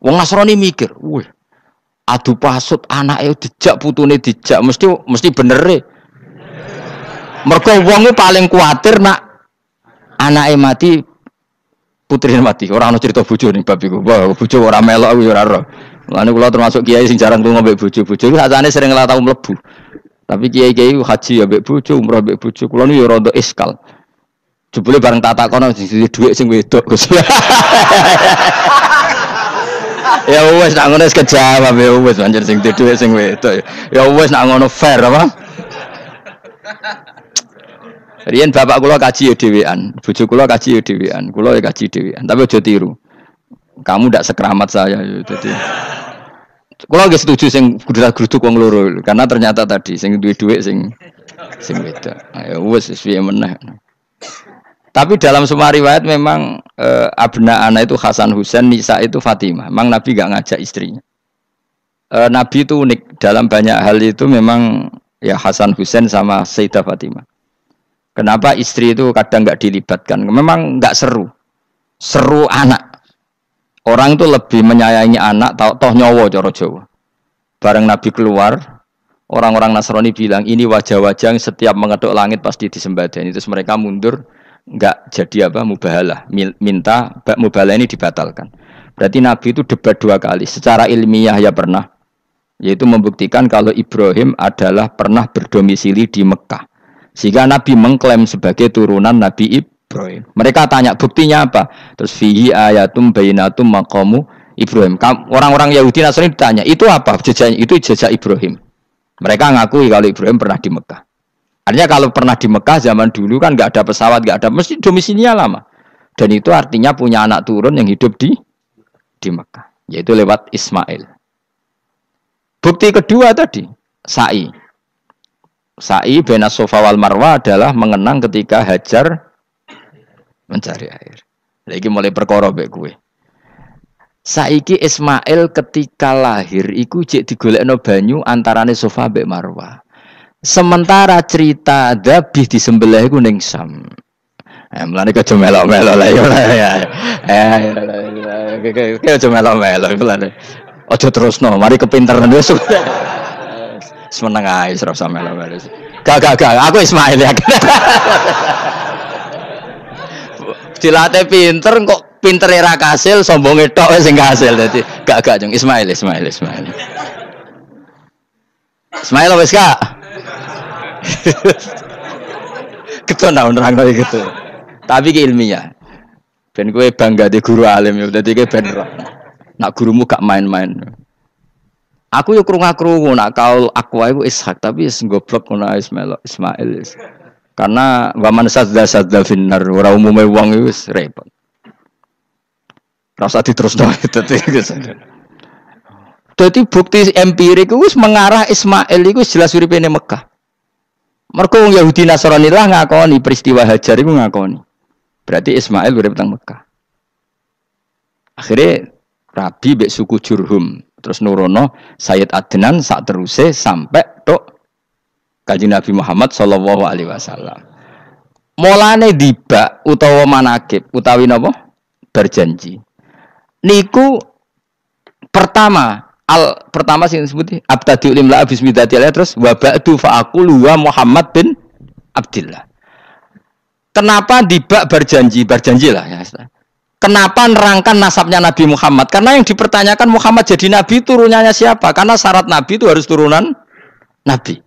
Wong Nasrani mikir, wih, adu pasut anake dijak putune dijak mesti bener e. Mergo wong paling kuatir nak anake mati, putrine mati. Ora ana cerita bojo ning bab iku. Wah, bojo ora melok aku ora ora. Mulane kula termasuk kiai sing jarang lunga mbek bojo-bojo. Iku sakjane sering ora tau mlebu. Tapi kiai-kiai haji ya mbek bojo, umrah mbek bojo. Kula niku ya rada iskal. Jebule bareng tak takono dhuwit sing wedok. Ya wis nak ngono wis kejawab ya wis anjir sing dhuwit sing wedok. Ya wis nak ngono fair apa? Riyen bapak kula kaji ya dhewean, bojo kula kaji ya dhewean, kula ya kaji dhewean. Tapi aja tiru. Kamu ndak sekeramat saya ya dadi. Kula nggih setuju sing gudrak-gruduk wong loro karena ternyata tadi sing duwe dhuwit sing wedok. Ya wis piye meneh. Tapi dalam semua riwayat memang abna ana itu Hasan Husain, Nisa itu Fatimah. Memang Nabi enggak ngajak istrinya. Nabi itu unik dalam banyak hal itu memang ya Hasan Husain sama Sayyidah Fatimah. Kenapa istri itu kadang enggak dilibatkan? Memang enggak seru. Seru anak. Orang itu lebih menyayangi anak toh nyawa cara Jawa. Bareng Nabi keluar, orang-orang Nasrani bilang ini wajah-wajah yang setiap mengetuk langit pasti disembadani. Terus mereka mundur, enggak jadi apa mubahalah, minta mubahalah ini dibatalkan. Berarti Nabi itu debat 2 kali. Secara ilmiah ya pernah, yaitu membuktikan kalau Ibrahim adalah pernah berdomisili di Mekah. Sehingga Nabi mengklaim sebagai turunan Nabi Ibrahim. Mereka tanya buktinya apa? Terus fihi ayatum bainatum maqamu Ibrahim. Orang-orang Yahudi Nasrani ditanya, itu apa? Jejaknya itu jejak Ibrahim. Mereka ngakui kalau Ibrahim pernah di Mekah. Artinya kalau pernah di Mekah zaman dulu kan nggak ada pesawat, nggak ada, mesti domisilinya lama. Dan itu artinya punya anak turun yang hidup di Mekah, yaitu lewat Ismail. Bukti kedua tadi, sa'i. Sa'i baina Safa wal Marwah adalah mengenang ketika Hajar mencari air. Lagi mulai perkara mbek kowe. Saiki Ismail ketika lahir iku jek digolekno banyu antarane Safa mbek Marwah. Sementara cerita dzabih disembelih iku ning Sam. Mulane aja melok-melok lah ya. Aja melok-melok mulane. Aja terusno, mari kepinteran wis. Semeneng ae ora usah melok-melok. Gak, aku Ismail ya. Dilate pinter kok pinter era kasil sombonge tok sing kasil dadi gak jeng Ismail. Ismail wis Kak. Ketona nerangno gitu. Tapi ki ilmiah. Ben kowe bangga di guru alim ya dadi kowe ben nak gurumu gak main-main. Aku yo krungu-krungu nak kaul aku iku Ishak tapi wis goblok ngono Ismail. Karena waman sadza finnar ora umume wong iku wis repot. Rasa diterusno dadi bukti empirik wis mengarah Ismail iku jelas uripe ning Mekah. Mergo wong Yahudi Nasrani lah ngakoni peristiwa Hajar iku ngakoni. Berarti Ismail urip teng Mekah. Akhirnya Rabi mbek suku Jurhum terus nurono Sayyid Adnan sak teruse sampai tok Kanjeng Nabi Muhammad sallallahu alaihi wasallam. Mulane dibak utawa manakib utawi napa? Berjanji. Niku pertama sing disebut abtadi limla bismillahirrahmanirrahim terus wa ba'du fa aqulu wa Muhammad bin Abdullah. Kenapa dibak berjanjilah ya. Kenapa nerangkan nasabnya Nabi Muhammad? Karena yang dipertanyakan Muhammad jadi nabi turunannya siapa? Karena syarat nabi itu harus turunan nabi.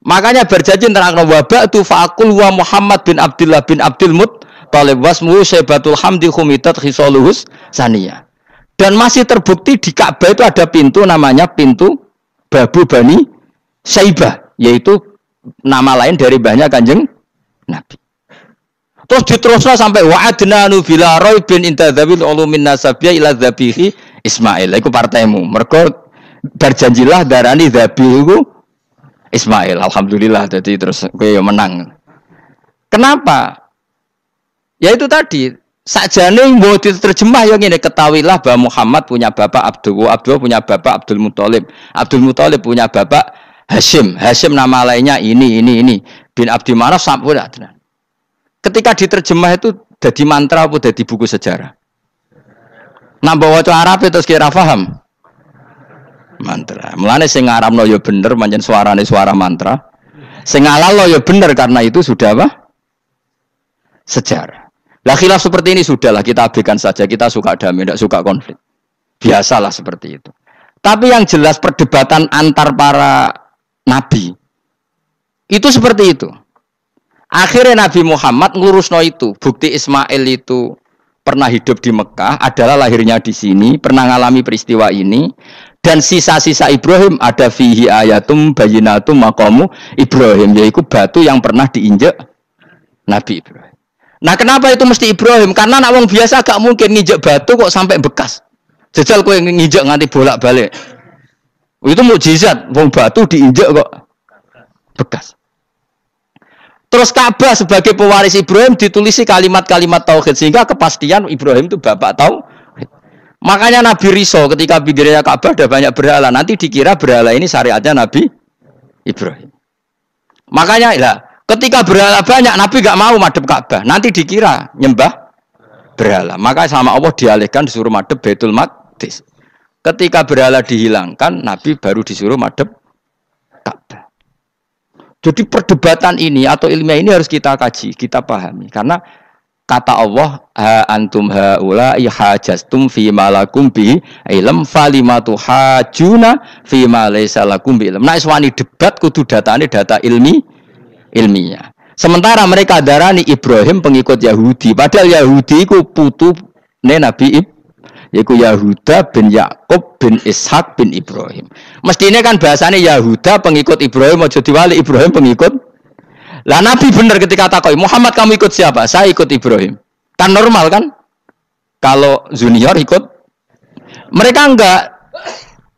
Makanya berjanji nerangno wa ba'du fa aqulu wa Muhammad bin Abdullah bin Abdul Muttalib wasmuhu Syaibatul Hamdi khumitat khisaluhus saniyah. Dan masih terbukti di Ka'bah itu ada pintu namanya pintu Babu Bani Syaibah, yaitu nama lain dari banyak Kanjeng Nabi. Terus diterusnya sampai wa'adnanu bila raibin intadzabil ulumin nasabiyah ila dzabihi Ismail. Iku partaimu. Mergo berjanjilah darani dzabihu Ismail. Alhamdulillah jadi terus kowe menang. Kenapa? Ya itu tadi. Sakjane mau diterjemah yang ini ketahuilah bahwa Muhammad punya bapak Abdullah punya bapak Abdul Muthalib punya bapak Hashim nama lainnya ini bin Abdi Manaf sampai Adnan. Ketika diterjemah itu jadi mantra apa jadi buku sejarah? Nambah waca Arab terus kira paham mantra. Mulane sing ngarapno ya bener pancen suarane suara mantra. Sing ngalalo ya bener karena itu sudah apa? Sejarah. Lah khilaf seperti ini sudahlah kita abaikan saja, kita suka damai, tidak suka konflik. Biasalah seperti itu. Tapi yang jelas perdebatan antar para nabi itu seperti itu. Akhirnya Nabi Muhammad ngurusno itu. Bukti Ismail itu pernah hidup di Mekah, adalah lahirnya di sini, pernah ngalami peristiwa ini. Dan sisa-sisa Ibrahim ada fihi ayatum bayinatum maqamu Ibrahim, yaitu batu yang pernah diinjak Nabi Ibrahim. Nah kenapa itu mesti Ibrahim? Karena anak wong biasa gak mungkin nginjek batu kok sampai bekas. Jajal kowe nginjek nganti bolak-balik. Itu mukjizat, wong batu diinjek kok bekas. Terus Ka'bah sebagai pewaris Ibrahim ditulisi kalimat-kalimat tauhid sehingga kepastian Ibrahim itu bapak tauhid. Makanya Nabi Riso ketika pinggirnya Ka'bah ada banyak berhala, nanti dikira berhala ini syariatnya Nabi Ibrahim. Makanya lah ketika berhala banyak, Nabi gak mau madhep Ka'bah. Nanti dikira nyembah berhala. Maka sama Allah dialihkan disuruh madhep Baitul Maqdis. Ketika berhala dihilangkan, Nabi baru disuruh madhep Ka'bah. Jadi perdebatan ini atau ilmiah ini harus kita kaji, kita pahami. Karena kata Allah, ha antum haula'i hajastum fi ma lakum bi ilm falimatu hajuna fi ma laysa lakum bi ilm. Nah, iswani debat kudu datane data ilmiah. Sementara mereka darani Ibrahim pengikut Yahudi, padahal Yahudi iku putune Nabi yaiku Yahuda bin Yakub bin Ishak bin Ibrahim. Mestinya kan bahasanya Yahuda pengikut Ibrahim, aja diwali Ibrahim pengikut. Lah Nabi benar ketika takoi, Muhammad kamu ikut siapa? Saya ikut Ibrahim. Kan normal kan? Kalau junior ikut, mereka enggak.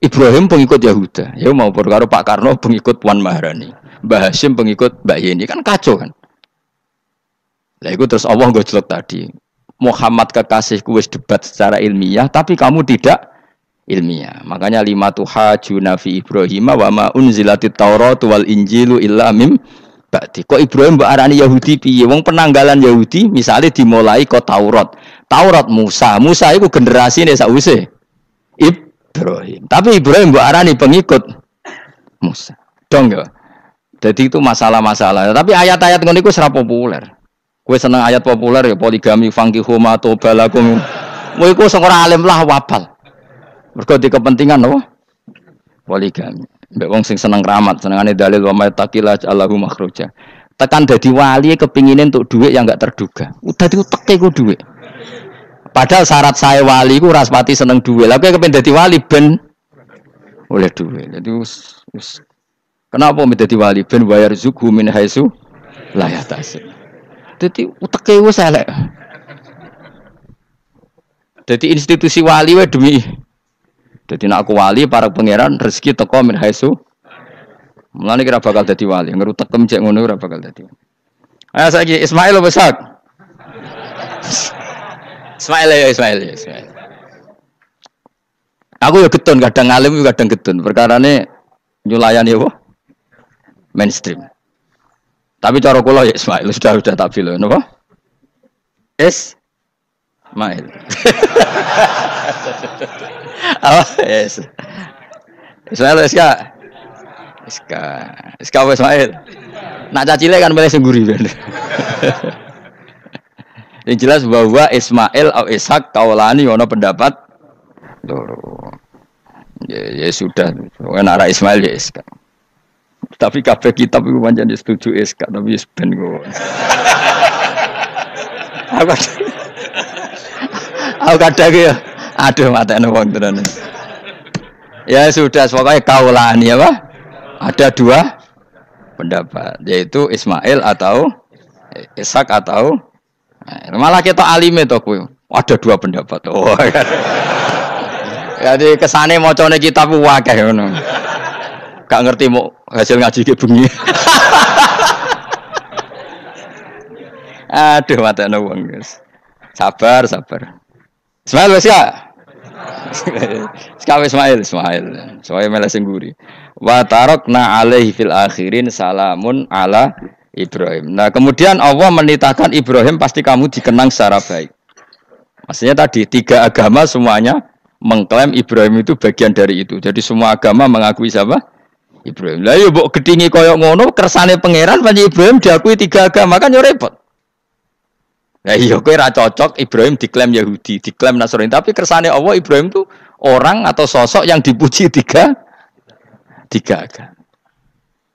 Ibrahim pengikut Yahuda. Ya mau perkara Pak Karno pengikut Puan Maharani, Mbah Hashim pengikut Mbak Yeni, kan kacau kan? Lah itu terus Allah gojlok tadi. Muhammad kekasihku wis debat secara ilmiah, tapi kamu tidak ilmiah. Makanya lima tuhajuna fi Ibrahim wa ma unzilatit Taurat wal Injilu illa mim ba'di. Kok Ibrahim mbok arani Yahudi piye? Wong penanggalan Yahudi misalnya dimulai kok Taurat. Taurat Musa. Musa iku generasine sakwise Ibrahim. Tapi Ibrahim mbok arani pengikut Musa. Dong ya. Jadi itu masalah-masalah. Tapi ayat-ayat ngono iku ora populer. Kowe seneng ayat populer ya poligami fankihu ma tobalakum. Kowe iku sing ora alim lah wapal. Mergo di kepentingan apa? Poligami. Mbek wong sing seneng keramat, senengane dalil wa may taqila Allahu makhruja. Tekan dadi wali kepingine entuk dhuwit yang enggak terduga. Udah diuteke ku dhuwit. Padahal syarat saya wali ku ora pati seneng dhuwit. Lah kowe kepen dadi wali ben oleh dhuwit. Dadi wis kenapa menjadi wali ben bayar zuku min haitsu la yahtasib. Jadi uteke wis elek. Jadi institusi wali wae demi. Jadi nek aku wali para pangeran rezeki teko min haitsu. Mulane kira bakal dadi wali, ngerutek cek ngono ora bakal dadi. Ayo saiki Ismail besak. Ismail. Aku ya getun kadang alim kadang getun. Perkarane nyulayani apa? Mainstream. Tapi cara kula ya Ismail sudah tak pilih, napa? Ismail. Apa? Yes. Ismail Iska Ismail. Nak cacile kan milih sing guri ben. Yang jelas bahwa Ismail atau Ishak kaulani ono pendapat loro. Ya sudah, nek ara Ismail ya Iska. Tapi kabeh kitab iku pancen setuju SK tapi wis ben kok. Aku kadang ya aduh matane wong tenan. Ya sudah pokoknya kaulani apa? Ada dua pendapat yaitu Ismail atau Ishak atau malah kita alime to kowe. Ada dua pendapat. Oh. Jadi kesane macane kitab akeh ngono. Gak ngerti mau hasil ngaji ke bengi. Aduh matane wong guys. Sabar. Ismail wis ya. Sekawe Ismail. Soale mele sing guri. Wa tarakna alaihi fil akhirin salamun ala Ibrahim. Nah, kemudian Allah menitahkan Ibrahim pasti kamu dikenang secara baik. Maksudnya tadi tiga agama semuanya mengklaim Ibrahim itu bagian dari itu. Jadi semua agama mengakui siapa? Ibrahim. Lah yo mbok gedhingi kaya ngono kersane pangeran panjenengan Ibrahim diakui tiga agama kan yo repot. Lah iya kowe ora cocok Ibrahim diklaim Yahudi, diklaim Nasrani, tapi kersane Allah Ibrahim itu orang atau sosok yang dipuji tiga agama.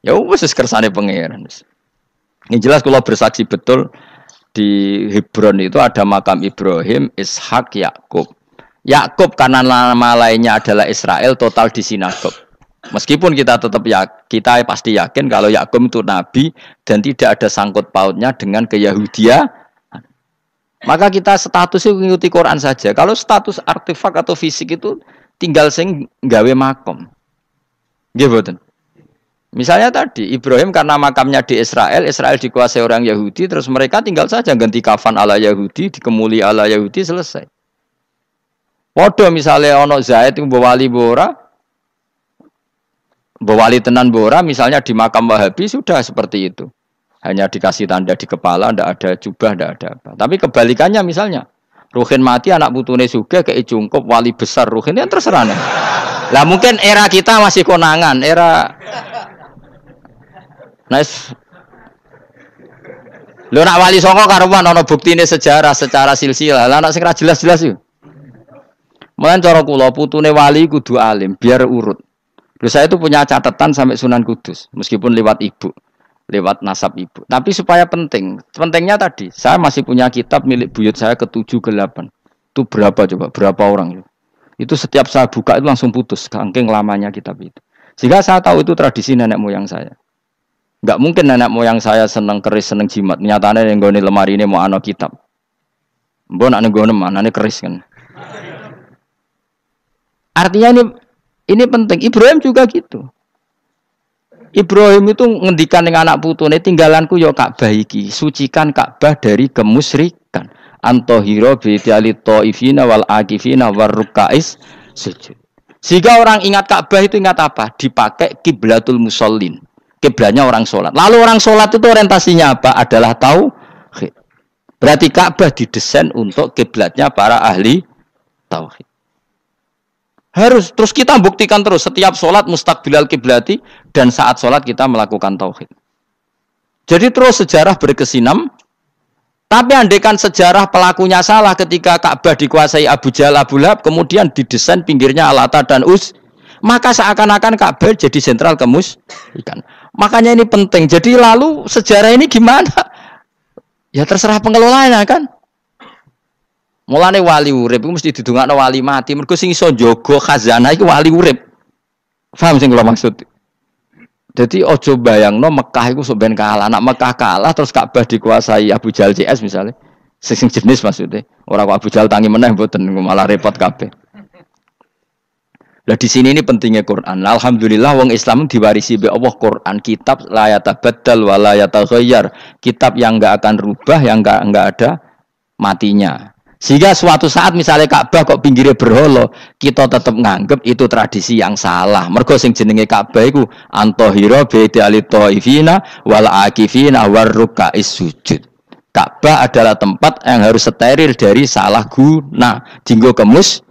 Ya wis kersane pangeran. Ini jelas kalau bersaksi betul di Hebron itu ada makam Ibrahim, Ishak, Yakub. Yakub karena nama lainnya adalah Israel total di sinagog. Meskipun kita tetap kita pasti yakin kalau Yakub itu nabi dan tidak ada sangkut pautnya dengan keyahudian. Maka kita statusnya mengikuti Quran saja. Kalau status artefak atau fisik itu tinggal sing gawe makom. Nggih mboten. Misalnya tadi Ibrahim karena makamnya di Israel dikuasai orang Yahudi, terus mereka tinggal saja ganti kafan ala Yahudi, dikemuli ala Yahudi, selesai. Podo misalnya ono Zaid bawa wali bora, bawa wali tenan bora, misalnya di makam Wahabi sudah seperti itu. Hanya dikasih tanda di kepala, tidak ada jubah, tidak ada apa. Tapi kebalikannya misalnya, Ruhin mati anak putune sugih kei cungkup wali besar Ruhin ya terserah. Lah mungkin era kita masih konangan, era nice. Lho nak wali songo karuan ana buktine sejarah secara silsilah. Lah nak sing ra jelas-jelas yo. Mulane cara kula putune wali kudu alim biar urut. Lho saya itu punya catatan sampai Sunan Kudus meskipun lewat ibu, lewat nasab ibu. Tapi supaya penting. Pentingnya tadi, saya masih punya kitab milik buyut saya ke-7 ke-8. Itu berapa coba? Berapa orang? Itu setiap saya buka itu langsung putus saking lamanya kitab itu. Sehingga saya tahu itu tradisi nenek moyang saya. Enggak mungkin nenek moyang saya seneng keris, seneng jimat. Nyatanya yang nggone lemari ini mau ana kitab. Mbok nak nggone manane keris kan. Artinya ini penting. Ibrahim juga gitu. Ibrahim itu ngendikan dengan anak putune tinggalanku ya Ka'bah iki, sucikan Ka'bah dari kemusyrikan. Antahira bi ta'ifina wal akifina war rukais sujud. Sehingga orang ingat Ka'bah itu ingat apa? Dipakai kiblatul musallin. Kiblatnya orang sholat. Lalu orang sholat itu orientasinya apa? Adalah tauhid. Berarti Ka'bah didesain untuk kiblatnya para ahli tauhid. Harus terus kita buktikan terus setiap sholat mustaqbilal kiblati dan saat sholat kita melakukan tauhid. Jadi terus sejarah berkesinam. Tapi andaikan sejarah pelakunya salah ketika Ka'bah dikuasai Abu Jahal Abu Lahab kemudian didesain pinggirnya Al-Ata dan Uz, maka seakan-akan Ka'bah jadi sentral kemusyrikan. Makanya ini penting. Jadi lalu sejarah ini gimana? Ya terserah pengelolanya kan. Mulane wali urip iku mesti didongakno wali mati. Mergo sing iso njaga khazanah iku wali urip. Paham sing kula maksud? Jadi ojo bayangno Mekah iku sok ben kalah. Nak Mekah kalah terus Ka'bah dikuasai Abu Jahal CS misalnya. Sing jenis maksudnya. Ora kok Abu Jahal tangi meneh mboten malah repot kabeh. Lah di sini ini pentingnya Quran. Alhamdulillah wong Islam diwarisi be Allah Quran, kitab la yatabaddal wa la yataghayyar. Kitab yang enggak akan rubah, yang enggak ada matinya. Sehingga suatu saat misalnya Ka'bah kok pinggirnya berhala, kita tetap nganggep itu tradisi yang salah. Mergo sing jenenge Ka'bah iku antahira bi ta'ifina wal akifina war rukais sujud. Ka'bah adalah tempat yang harus steril dari salah guna, dinggo kemus.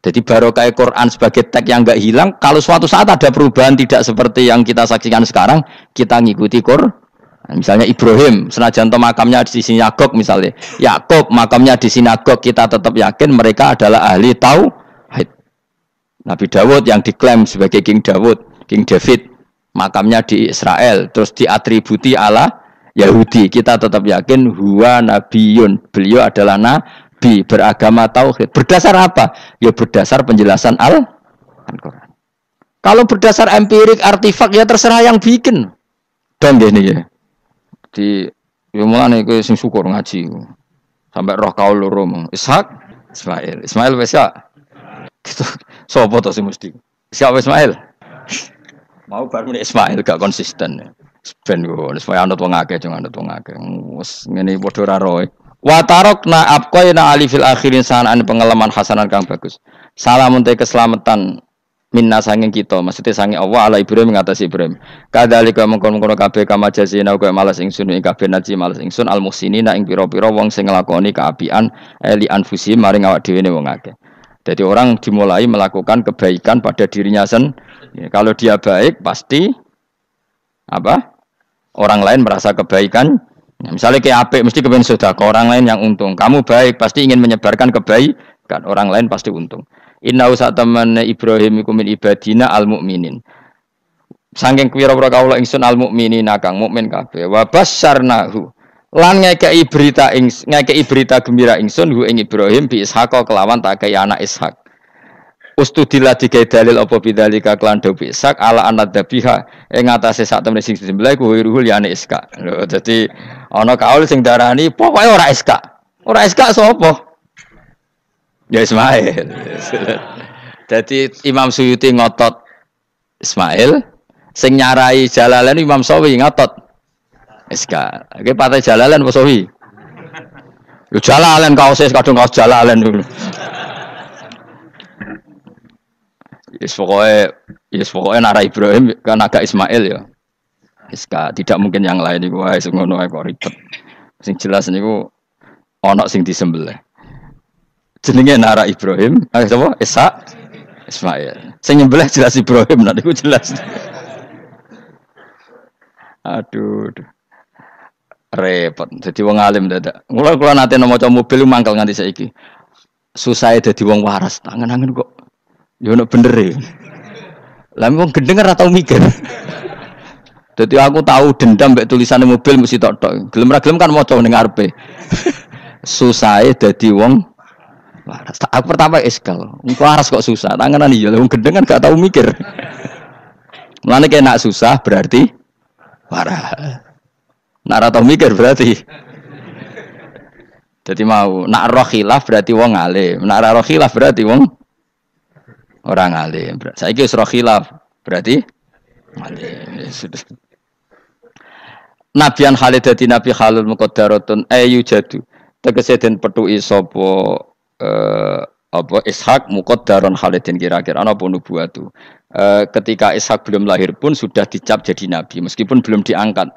Jadi barokah Quran sebagai teks yang enggak hilang, kalau suatu saat ada perubahan tidak seperti yang kita saksikan sekarang, kita ngikuti Quran. Misalnya Ibrahim, senajan makamnya di sinagog misalnya, Yakub makamnya di sinagog, kita tetap yakin mereka adalah ahli tauhid. Nabi Dawud yang diklaim sebagai King David, makamnya di Israel, terus diatributi ala Yahudi, kita tetap yakin huwa nabiyun, beliau adalah nabi beragama tauhid. Berdasar apa? Ya berdasar penjelasan Al-Quran. Kalau berdasar empirik artifak ya terserah yang bikin. Dan gini ya. Di mulane kowe sing syukur ngaji. Sampai roh kaul loro mong. Ishak, Ismail wis ya. Gitu. Sopo to sing mesti? Siapa Ismail? Mau baru Ismail gak konsisten. Ben go wis anut wong akeh jangan anut wong akeh. Wis ngene padha ra roe. Wa tarokna abqaina ali fil akhirin sanan pengalaman hasanan kang bagus. Salamun te keselamatan minna sanging kita, maksudnya sanging Allah ala Ibrahim ngatasi Ibrahim. Kadzalika mengkon-kono kabeh kama jazina kaya malas ingsun ing kabeh naji malas ingsun al muhsinina ing pira-pira wong sing nglakoni kaapian li anfusi maring awak dhewe ne wong akeh. Jadi orang dimulai melakukan kebaikan pada dirinya sendiri. Kalau dia baik pasti apa? Orang lain merasa kebaikan. Ya, misalnya kayak apik mesti kepen sedekah, orang lain yang untung. Kamu baik pasti ingin menyebarkan kebaikan, orang lain pasti untung. Inna usataman Ibrahim iku min ibadina al-mu'minin. Saking pira-pira kawula ingsun al-mu'minina kang mukmin kabeh. Wa basyarnahu. Lan ngekeki berita gembira ingsun hu ing Ibrahim bi Ishaq kelawan tak kaya anak Ishaq. Ustudillah digawe dalil apa bidzalika kelan dawu Ishaq ala anad dabiha ing atase sak temene sing disembelih ku ruhul yani Ishaq. Lho dadi ana kaul sing darani pokoke ora Ishaq. Ora Ishaq sapa? Ya Ismail. Jadi Imam Suyuti ngotot Ismail, sing nyarai Jalalain Imam Sawi ngotot Iska. Oke partai Jalalain apa Sawi? Yo Jalalain kaose kadung kaos Jalalain dulu. Yes pokoknya nara Ibrahim kan agak Ismail ya. Iska tidak mungkin yang lain iku wae sing ngono ae kok ribet. Sing jelas niku ana sing disembelih. jenenge Nara Ibrahim, sapa? Ishak, Ismail. Sing nyembelih jelas Ibrahim, nanti ku jelas. Aduh. Repot. Jadi wong alim dadak. Kula nate maca mobil mangkel nganti saiki. Susah dadi wong waras. Tangan-tangan kok yo ono bener e. Lah wong gendeng ora tau mikir. Dadi aku tahu dendam mbek tulisane mobil mesti tok-tok. Gelem ra gelem kan maca ning ngarepe. Susah dadi wong waras. Aku pertama iskal. Wong waras kok susah. Tanganan iya wong gendeng kan gak tau mikir. Mulane kena susah berarti waras. Nak tau mikir berarti. Jadi mau nak roh khilaf berarti wong alim. Nak roh khilaf berarti wong orang alim. Saiki wis roh khilaf berarti alim. Nabian Khalid dadi nabi halul muqaddaratun ayu jadu. Tegese den petuki sapa apa Ishak muqaddaron Khalidin kira-kira ana apa nubuwatu. Ketika Ishak belum lahir pun sudah dicap jadi nabi meskipun belum diangkat.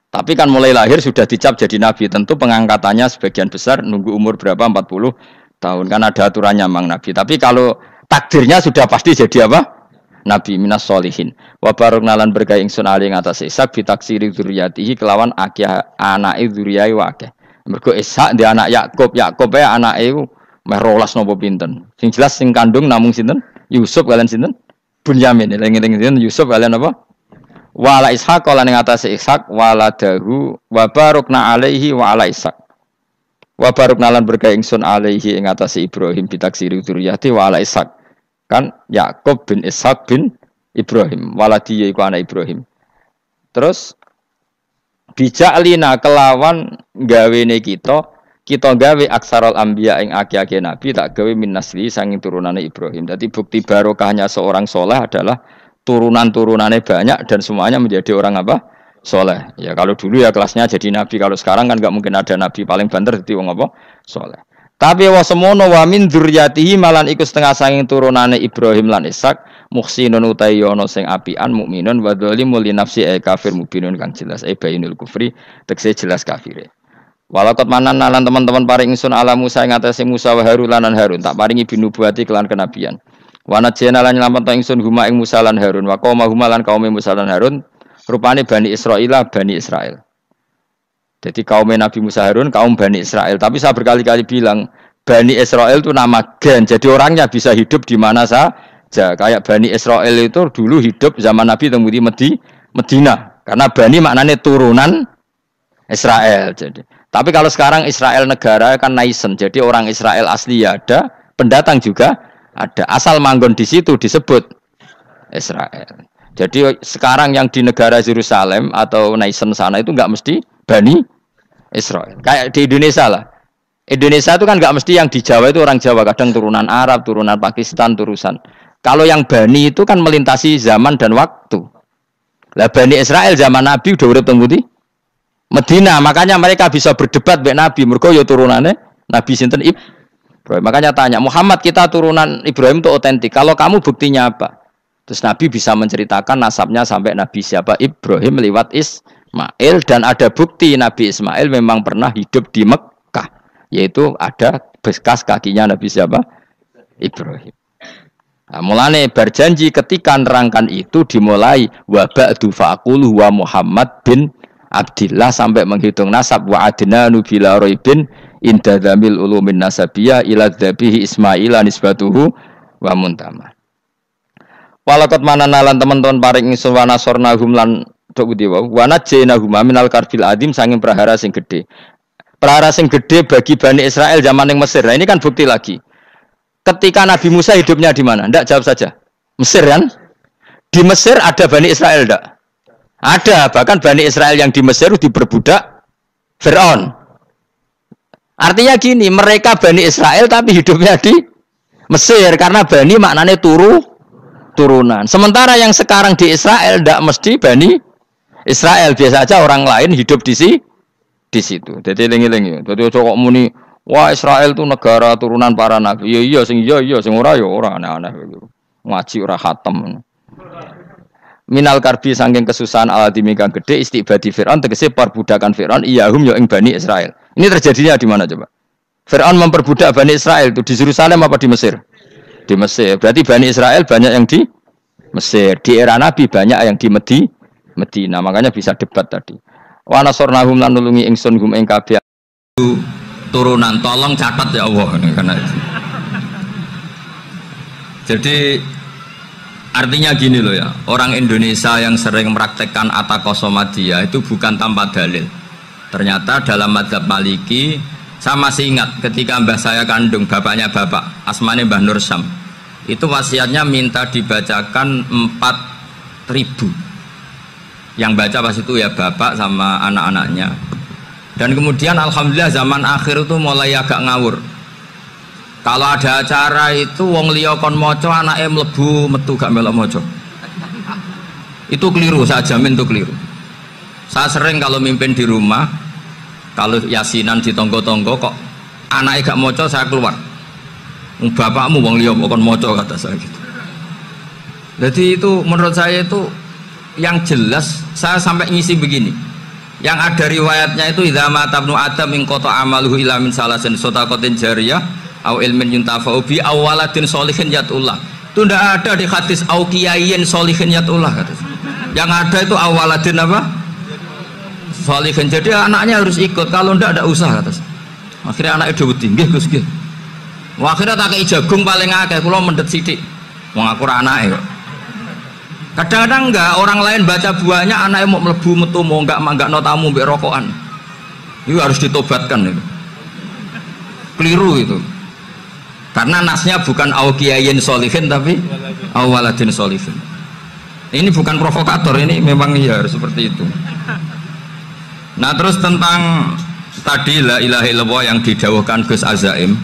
Tapi kan mulai lahir sudah dicap jadi nabi. Tentu pengangkatannya sebagian besar nunggu umur berapa 40 tahun kan ada aturannya mang nabi. Tapi kalau takdirnya sudah pasti jadi apa? Nabi minas solihin. Wa baroknalan berkah ingsun ali ing atase Ishak bitaksiri dzurriyyatihi kelawan akeh anake dzurriyyah wa akeh. Mergo Ishak di anak Yakub, Yakub e anake iku meh 12 napa pinten. Sing jelas sing kandung namung sinten? Yusuf kalian sinten? Bunyamin. Eling-eling sinten Yusuf kalian apa? Wala Ishak lan ing atase Ishak waladahu wa barokna alaihi wa ala Ishak. Wa barokna lan berkah ingsun alaihi ing atase Ibrahim bitaksiri dzurriyyati wa ala Ishak. Kan Yakub bin Ishak bin Ibrahim waladi iku anak Ibrahim. Terus bijaklina kelawan gawene kita gawe aksarul anbiya ing akeh-akeh nabi tak gawe min nasli sanging turunane Ibrahim. Dadi bukti barokahnya seorang soleh adalah turunan-turunannya banyak dan semuanya menjadi orang apa? Soleh. Ya kalau dulu ya kelasnya jadi nabi, kalau sekarang kan nggak mungkin ada nabi paling banter jadi wong apa? Soleh. Tapi wa semono wa min dzurriyyatihi malan iku setengah sanging turunane Ibrahim lan Ishak muhsinun utawi ana sing apian mukminun wa dzalimul li nafsi kafir mubinun kang jelas bainul kufri tekse jelas kafire. Walaqad manan lan teman-teman paring ingsun ala Musa ing atase Musa wa Harun lan Harun tak paringi binubuwati kelan kenabian. Wana jena lan nyelametno ingsun huma ing Musa lan Harun wa qauma huma lan kaum Musa lan Harun rupane Bani Israil. Jadi kaum Nabi Musa Harun kaum Bani Israil, tapi saya berkali-kali bilang Bani Israil itu nama gen. Jadi orangnya bisa hidup di mana saja. Kayak Bani Israil itu dulu hidup zaman Nabi teng Medina. Karena Bani maknanya turunan Israel. Jadi, tapi kalau sekarang Israel negara kan naisen. Jadi orang Israel asli ya ada, pendatang juga ada, asal manggon di situ disebut Israel. Jadi sekarang yang di negara Yerusalem atau Naisen sana itu nggak mesti Bani Israel. Kayak di Indonesia lah. Indonesia itu kan nggak mesti yang di Jawa itu orang Jawa, kadang turunan Arab, turunan Pakistan, turunan. Kalau yang Bani itu kan melintasi zaman dan waktu. Lah Bani Israel zaman Nabi udah urip teng pundi? Medina, makanya mereka bisa berdebat mbek Nabi. Mergo ya turunannya Nabi sinten Ibrahim. Makanya tanya, Muhammad kita turunan Ibrahim itu otentik. Kalau kamu buktinya apa? Terus Nabi bisa menceritakan nasabnya sampai Nabi siapa? Ibrahim lewat Ismail. Dan ada bukti Nabi Ismail memang pernah hidup di Mekah. Yaitu ada bekas kakinya Nabi siapa? Ibrahim. Nah, mulane berjanji ketika nerangkan itu dimulai wa ba'du faqulu wa Muhammad bin Abdillah sampai menghitung nasab wa adnanu bila raibin inda dzamil ulumin nasabiyah ila dzabihi Ismaila nisbatuhu wa muntama. Walaqad mananalan teman-teman paring ingsun wa nasornahum lan tok budi wa najjainahum minal karbil adim sanging prahara sing gedhe. Prahara sing gedhe bagi Bani Israel zaman yang Mesir. Nah, ini kan bukti lagi. Ketika Nabi Musa hidupnya di mana? Ndak, jawab saja. Mesir kan? Di Mesir ada Bani Israel ndak? Ada, bahkan Bani Israel yang di Mesir diperbudak Fir'aun. Artinya gini, mereka Bani Israel tapi hidupnya di Mesir karena Bani maknanya turunan. Sementara yang sekarang di Israel ndak mesti Bani Israel, biasa aja orang lain hidup di situ. Jadi lengi-lengi. Jadi kok muni wah Israel itu negara turunan para nabi. Iya sing ora ya ora aneh-aneh ngaji ora khatam. Minal karbi saking kesusahan aladimi kang gede istibadi Fir'aun tegese perbudakan Fir'aun iyahum ya ing Bani Israel. Ini terjadinya di mana coba? Fir'aun memperbudak Bani Israel itu di Yerusalem apa di Mesir? Di Mesir. Berarti Bani Israel banyak yang di Mesir. Di era Nabi banyak yang di Medina. Makanya bisa debat tadi. Wa nasornahum lan nulungi ingsun hum ing kabeh. Turunan tolong catat ya Allah karena itu. Jadi artinya gini loh ya, orang Indonesia yang sering mempraktekkan atakosomadiyah itu bukan tanpa dalil. Ternyata dalam mazhab Maliki, saya masih ingat ketika mbah saya kandung, bapaknya bapak, asmane Mbah Nur Syam, itu wasiatnya minta dibacakan 4.000. Yang baca pas itu ya bapak sama anak-anaknya. Dan kemudian alhamdulillah zaman akhir itu mulai agak ngawur. Kalau ada acara itu wong liya kon maca anake mlebu metu gak melok maca. Itu keliru, saya jamin itu keliru. Saya sering kalau mimpin di rumah, kalau yasinan di tonggo-tonggo kok anaknya gak maca saya keluar. Bapakmu wong liya kon maca kata saya gitu. Jadi itu menurut saya itu yang jelas saya sampai ngisi begini. Yang ada riwayatnya itu idza mata ibnu adam min qata amaluhu ila min salasin shadaqatin jariyah au ilmin yuntafa'u bi awaladin sholihin yatullah. Itu tidak ada di hadis au kiyayin sholihin yatullah kata. Yang ada itu awaladin apa? Sholihin. Jadi anaknya harus ikut, kalau tidak usah kata. Akhirnya anaknya dawuh nggih Gus nggih. Wah, akhirnya tak kei jagung paling akeh kula mendet sithik. Wong aku ora anake kok. Kadang-kadang enggak, orang lain baca buahnya anaknya mau melebu metu mau enggak no tamu mbek rokokan. Itu harus ditobatkan itu. Keliru itu. Karena nasnya bukan auqiyayin sholihin tapi awaladin sholihin. Ini bukan provokator, ini memang ya harus seperti itu. Nah, terus tentang tadi la ilaha illallah yang didawuhkan Gus Azaim.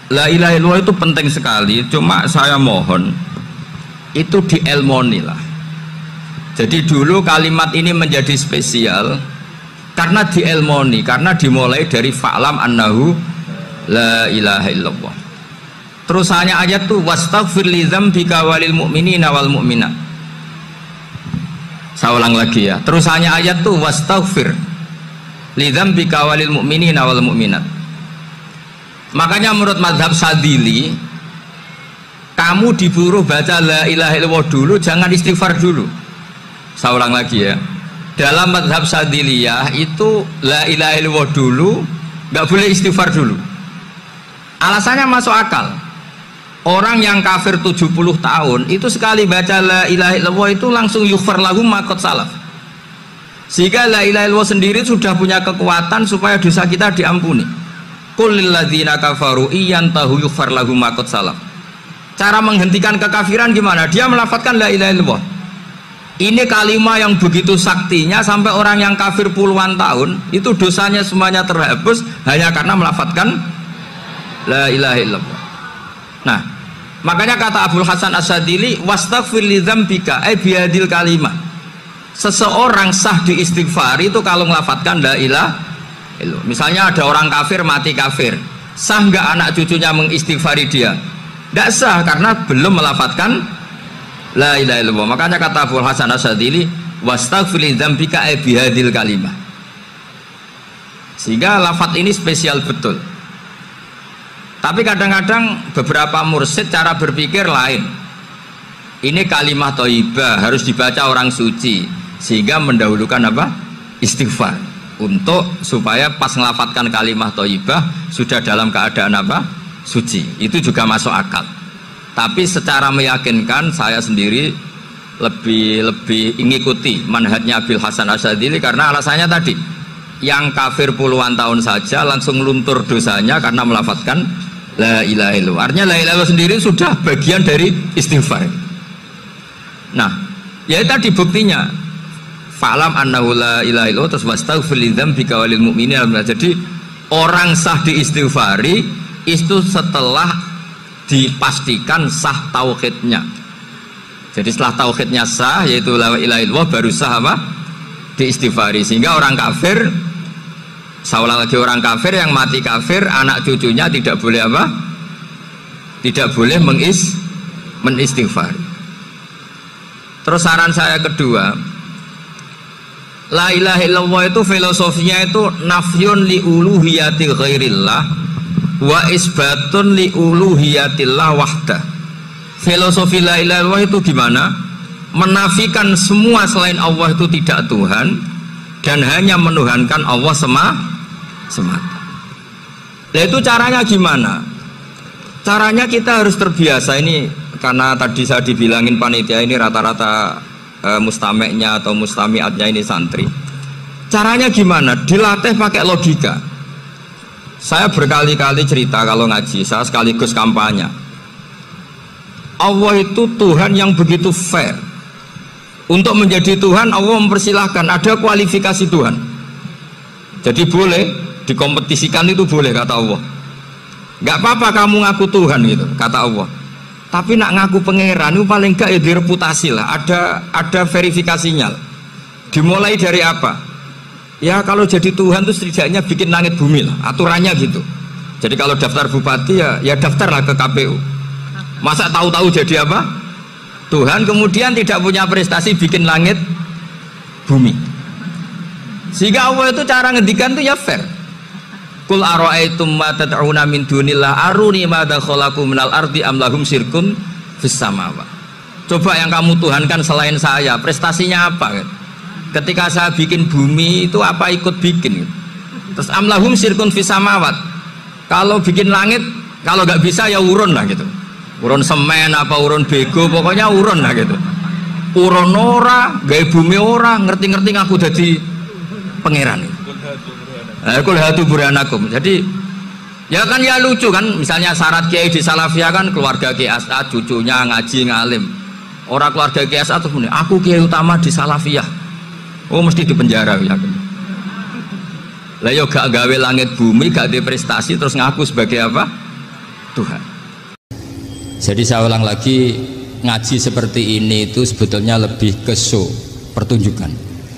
La ilaha illallah itu penting sekali, cuma saya mohon itu dielmoni lah. Jadi dulu kalimat ini menjadi spesial karena dielmoni, karena dimulai dari fa'lam annahu la ilaha illallah. Terusannya ayat tuh wastaghfir li dzambika walil mu'minina wal mu'minat. Saya ulang lagi ya. Terusannya ayat tuh wastaghfir li dzambika walil mu'minina wal mu'minat. Makanya menurut mazhab Sadili, kamu disuruh baca la ilaha illallah dulu, jangan istighfar dulu. Saya ulang lagi ya. Dalam mazhab Sadiliyah itu la ilaha illallah dulu, nggak boleh istighfar dulu. Alasannya masuk akal. Orang yang kafir 70 tahun itu sekali baca la ilaha illallah itu langsung yughfar lahum ma qad salaf. Sehingga la ilaha illallah sendiri sudah punya kekuatan supaya dosa kita diampuni. Qul lil ladzina kafaru iyantahu yughfar lahum ma qad salaf. Cara menghentikan kekafiran gimana? Dia melafadzkan la ilaha illallah. Ini kalimat yang begitu saktinya sampai orang yang kafir puluhan tahun itu dosanya semuanya terhapus hanya karena melafadzkan la ilaha illallah. Nah, makanya kata Abdul Hasan As-Sadili wastaghfir li dzambika ay bihadil kalimah. Seseorang sah diistighfar itu kalau melafadzkan la ilaha illallah. Misalnya ada orang kafir mati kafir, sah enggak anak cucunya mengistighfari dia? Tidak sah karena belum melafadzkan la ilaha illallah. Makanya kata Abu Hasan As-Sadili wastaghfir li dzambika ay bihadil kalimah. Sehingga lafadz ini spesial betul. Tapi kadang-kadang beberapa mursyid cara berpikir lain. Ini kalimat thayyibah harus dibaca orang suci sehingga mendahulukan apa? Istighfar. Untuk supaya pas melafadzkan kalimat thayyibah sudah dalam keadaan apa? Suci. Itu juga masuk akal. Tapi secara meyakinkan saya sendiri lebih mengikuti manhajnya Abil Hasan As-Sadili karena alasannya tadi yang kafir puluhan tahun saja langsung luntur dosanya karena melafadzkan la ilaha illallah. Artinya la ilaha illallah sendiri sudah bagian dari istighfar. Nah, ya tadi buktinya fa'lam annahu la ilaha illallah terus wastaghfir li dzambika walil mu'minina. Jadi orang sah diistighfari itu setelah dipastikan sah tauhidnya. Jadi setelah tauhidnya sah yaitu la ilaha illallah baru sah apa? Diistighfari. Sehingga orang kafir, seolah lagi orang kafir yang mati kafir anak cucunya tidak boleh apa? Tidak boleh menistighfari. Terus saran saya kedua, La ilaha illallah itu filosofinya itu nafyun li uluhiyati ghairillah wa isbatun li uluhiyatillah wahdah. Filosofi la ilaha illallah itu gimana? Menafikan semua selain Allah itu tidak Tuhan dan hanya menuhankan Allah semata. Nah itu caranya gimana? Caranya kita harus terbiasa ini, karena tadi saya dibilangin panitia ini rata-rata mustameknya atau mustamiatnya ini santri. Caranya gimana? Dilatih pakai logika. Saya berkali-kali cerita kalau ngaji, saya sekaligus kampanye. Allah itu Tuhan yang begitu fair. Untuk menjadi Tuhan Allah mempersilahkan, ada kualifikasi Tuhan. Jadi boleh dikompetisikan, itu boleh kata Allah. Nggak apa-apa kamu ngaku Tuhan gitu kata Allah. Tapi nak ngaku pangeran itu paling enggak ya direputasi lah, ada verifikasinya. Dimulai dari apa? Ya kalau jadi Tuhan itu setidaknya bikin langit bumi lah, aturannya gitu. Jadi kalau daftar bupati ya daftarlah ke KPU. Masa tahu-tahu jadi apa? Tuhan kemudian tidak punya prestasi bikin langit bumi. Sehingga Allah itu cara ngendikan itu ya fair. Qul ara'aitum ma tad'una min dunillah aruni madza khalaqu minal ardi am lahum syirkun fis samawati. Coba yang kamu tuhankan selain saya, prestasinya apa kan? Ketika saya bikin bumi itu apa ikut bikin? Terus am lahum syirkun fis samawati. Kalau bikin langit, kalau nggak bisa ya urun lah gitu. Urun semen apa urun bego, pokoknya urun lah gitu. Urun ora, gawe bumi ora, ngerti-ngerti ngaku jadi pangeran. Kul hatu burhanakum. Jadi ya kan ya lucu kan, misalnya syarat kiai di Salafiyah kan keluarga Kiai As'ad, cucunya ngaji ngalim. Orang keluarga Kiai As'ad tuh punya, aku kiai utama di Salafiyah. Oh mesti di penjara ya kan. Lah yo gak gawe langit bumi, gak ada prestasi terus ngaku sebagai apa? Tuhan. Jadi saya ulang lagi, ngaji seperti ini itu sebetulnya lebih ke show, pertunjukan.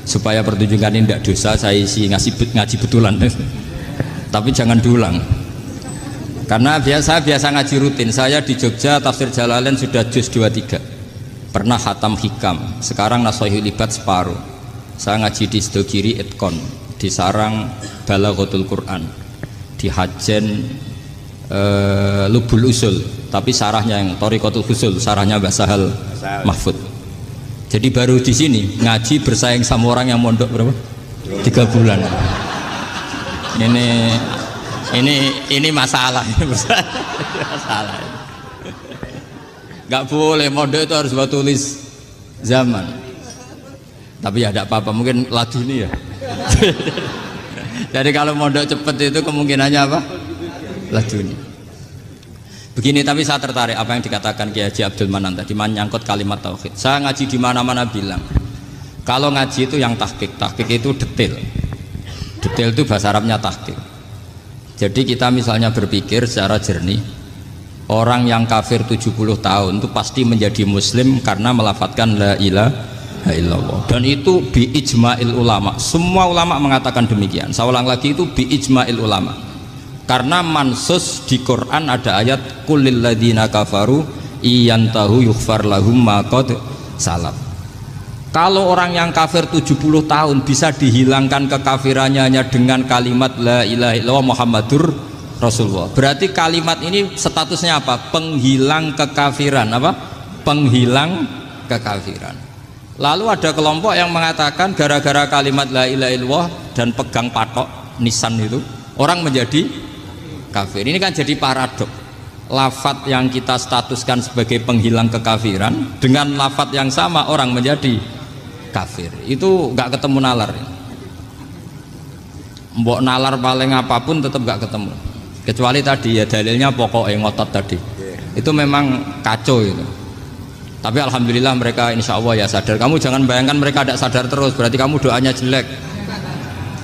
Supaya pertunjukan ini tidak dosa, saya isi ngaji betulan. Tapi jangan diulang. Karena biasa ngaji rutin. Saya di Jogja tafsir Jalalain sudah juz 23. Pernah khatam hikam. Sekarang Nashihul Ibad separuh. Saya ngaji di Sedogiri Itkon, di Sarang Balaghatul Quran, di Hajen Lubul Usul. Tapi sarahnya yang Thariqatul Husul, sarahnya Mbah Sahal Mahfud. Jadi baru di sini ngaji bersaing sama orang yang mondok berapa? 3 bulan. Ini masalah, masalah. Nggak boleh mondok itu harus buat tulis zaman. Tapi ya tidak apa-apa, mungkin laduni ya. Jadi kalau mondok cepet itu kemungkinannya apa? Laduni. Begini, tapi saya tertarik apa yang dikatakan Kiai Haji Abdul Manan tadi menyangkut kalimat tauhid. Saya ngaji di mana-mana bilang, kalau ngaji itu yang tahqiq itu detail. Detail itu bahasa Arabnya tahqiq. Jadi kita misalnya berpikir secara jernih, orang yang kafir 70 tahun itu pasti menjadi muslim karena melafadzkan la ilaha illallah. Dan itu bi ijma'il ulama. Semua ulama mengatakan demikian. Saya ulang lagi, itu bi ijma'il ulama. Karena mansus di Quran ada ayat kulil ladina kafaru iyantahu yughfar lahum ma qad salaf. Kalau orang yang kafir 70 tahun bisa dihilangkan kekafirannya hanya dengan kalimat la ilaha illallah Muhammadur Rasulullah. Berarti kalimat ini statusnya apa? Penghilang kekafiran, apa? Penghilang kekafiran. Lalu ada kelompok yang mengatakan gara-gara kalimat la ilaha illallah dan pegang patok nisan itu orang menjadi kafir. Ini kan jadi paradok. Lafat yang kita statuskan sebagai penghilang kekafiran dengan lafat yang sama orang menjadi kafir. Itu nggak ketemu nalar. Mbok nalar paling apapun tetap nggak ketemu. Kecuali tadi ya dalilnya pokoknya ngotot tadi. Itu memang kacau itu. Tapi alhamdulillah mereka insya Allah ya sadar. Kamu jangan bayangkan mereka tidak sadar terus, berarti kamu doanya jelek.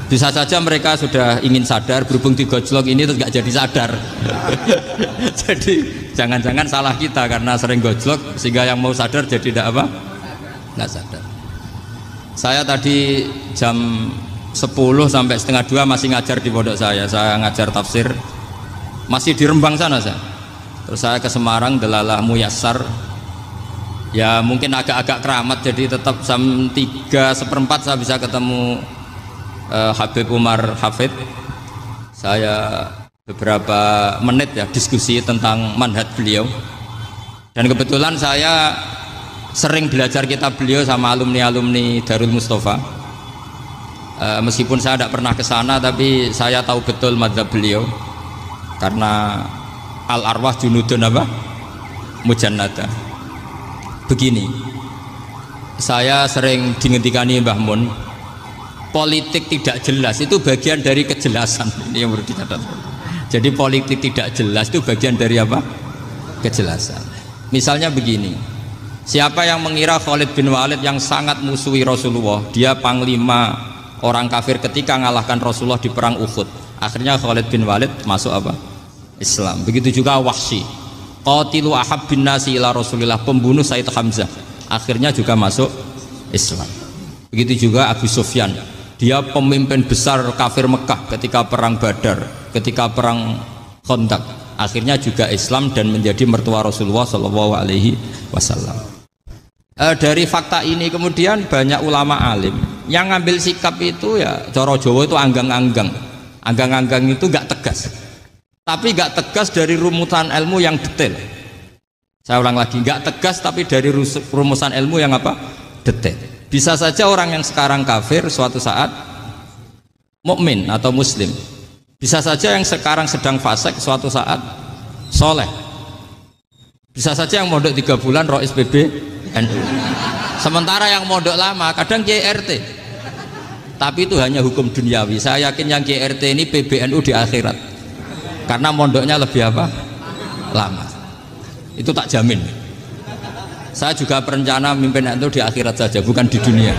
Bisa saja mereka sudah ingin sadar, berhubung di gojlok ini terus gak jadi sadar. Jadi jangan-jangan salah kita karena sering gojlok sehingga yang mau sadar jadi tidak apa? Nggak sadar. Saya tadi jam 10 sampai setengah 2 masih ngajar di pondok saya ngajar tafsir masih di Rembang sana saya. Terus saya ke Semarang Delalah Muyassar Ya mungkin agak-agak keramat, jadi tetap jam 3:15 saya bisa ketemu Habib Umar Hafid. Saya beberapa menit ya diskusi tentang manhaj beliau. Dan kebetulan saya sering belajar kitab beliau sama alumni-alumni Darul Mustafa. Meskipun saya tidak pernah ke sana, tapi saya tahu betul mazhab beliau. Karena al-arwah junudun apa? Mujannada. Begini, saya sering dingetikani Mbah Mun, politik tidak jelas itu bagian dari kejelasan. Ini yang perlu dicatat. Jadi politik tidak jelas itu bagian dari apa? Kejelasan. Misalnya begini, siapa yang mengira Khalid bin Walid yang sangat musuhi Rasulullah, dia panglima orang kafir ketika ngalahkan Rasulullah di perang Uhud, akhirnya Khalid bin Walid masuk apa? Islam. Begitu juga Wahsy, qatilu ahabbin nasi ila Rasulillah, pembunuh Said Hamzah, akhirnya juga masuk Islam. Begitu juga Abu Sufyan, dia pemimpin besar kafir Mekah ketika perang Badar, ketika perang Khandaq, akhirnya juga Islam dan menjadi mertua Rasulullah Shallallahu Alaihi Wasallam. Dari fakta ini kemudian banyak ulama alim yang ngambil sikap itu ya coro Jawa itu anggang-anggang. Anggang-anggang itu gak tegas, tapi gak tegas dari rumusan ilmu yang detail. Saya ulang lagi, gak tegas tapi dari rumusan ilmu yang apa? Detail. Bisa saja orang yang sekarang kafir suatu saat mukmin atau muslim. Bisa saja yang sekarang sedang fasik suatu saat soleh. Bisa saja yang mondok 3 bulan rois PBNU. Sementara yang mondok lama kadang KRT. Tapi itu hanya hukum duniawi. Saya yakin yang KRT ini PBNU di akhirat. Karena mondoknya lebih apa? Lama. Itu tak jamin. Saya juga berencana mimpin NU di akhirat saja, bukan di dunia.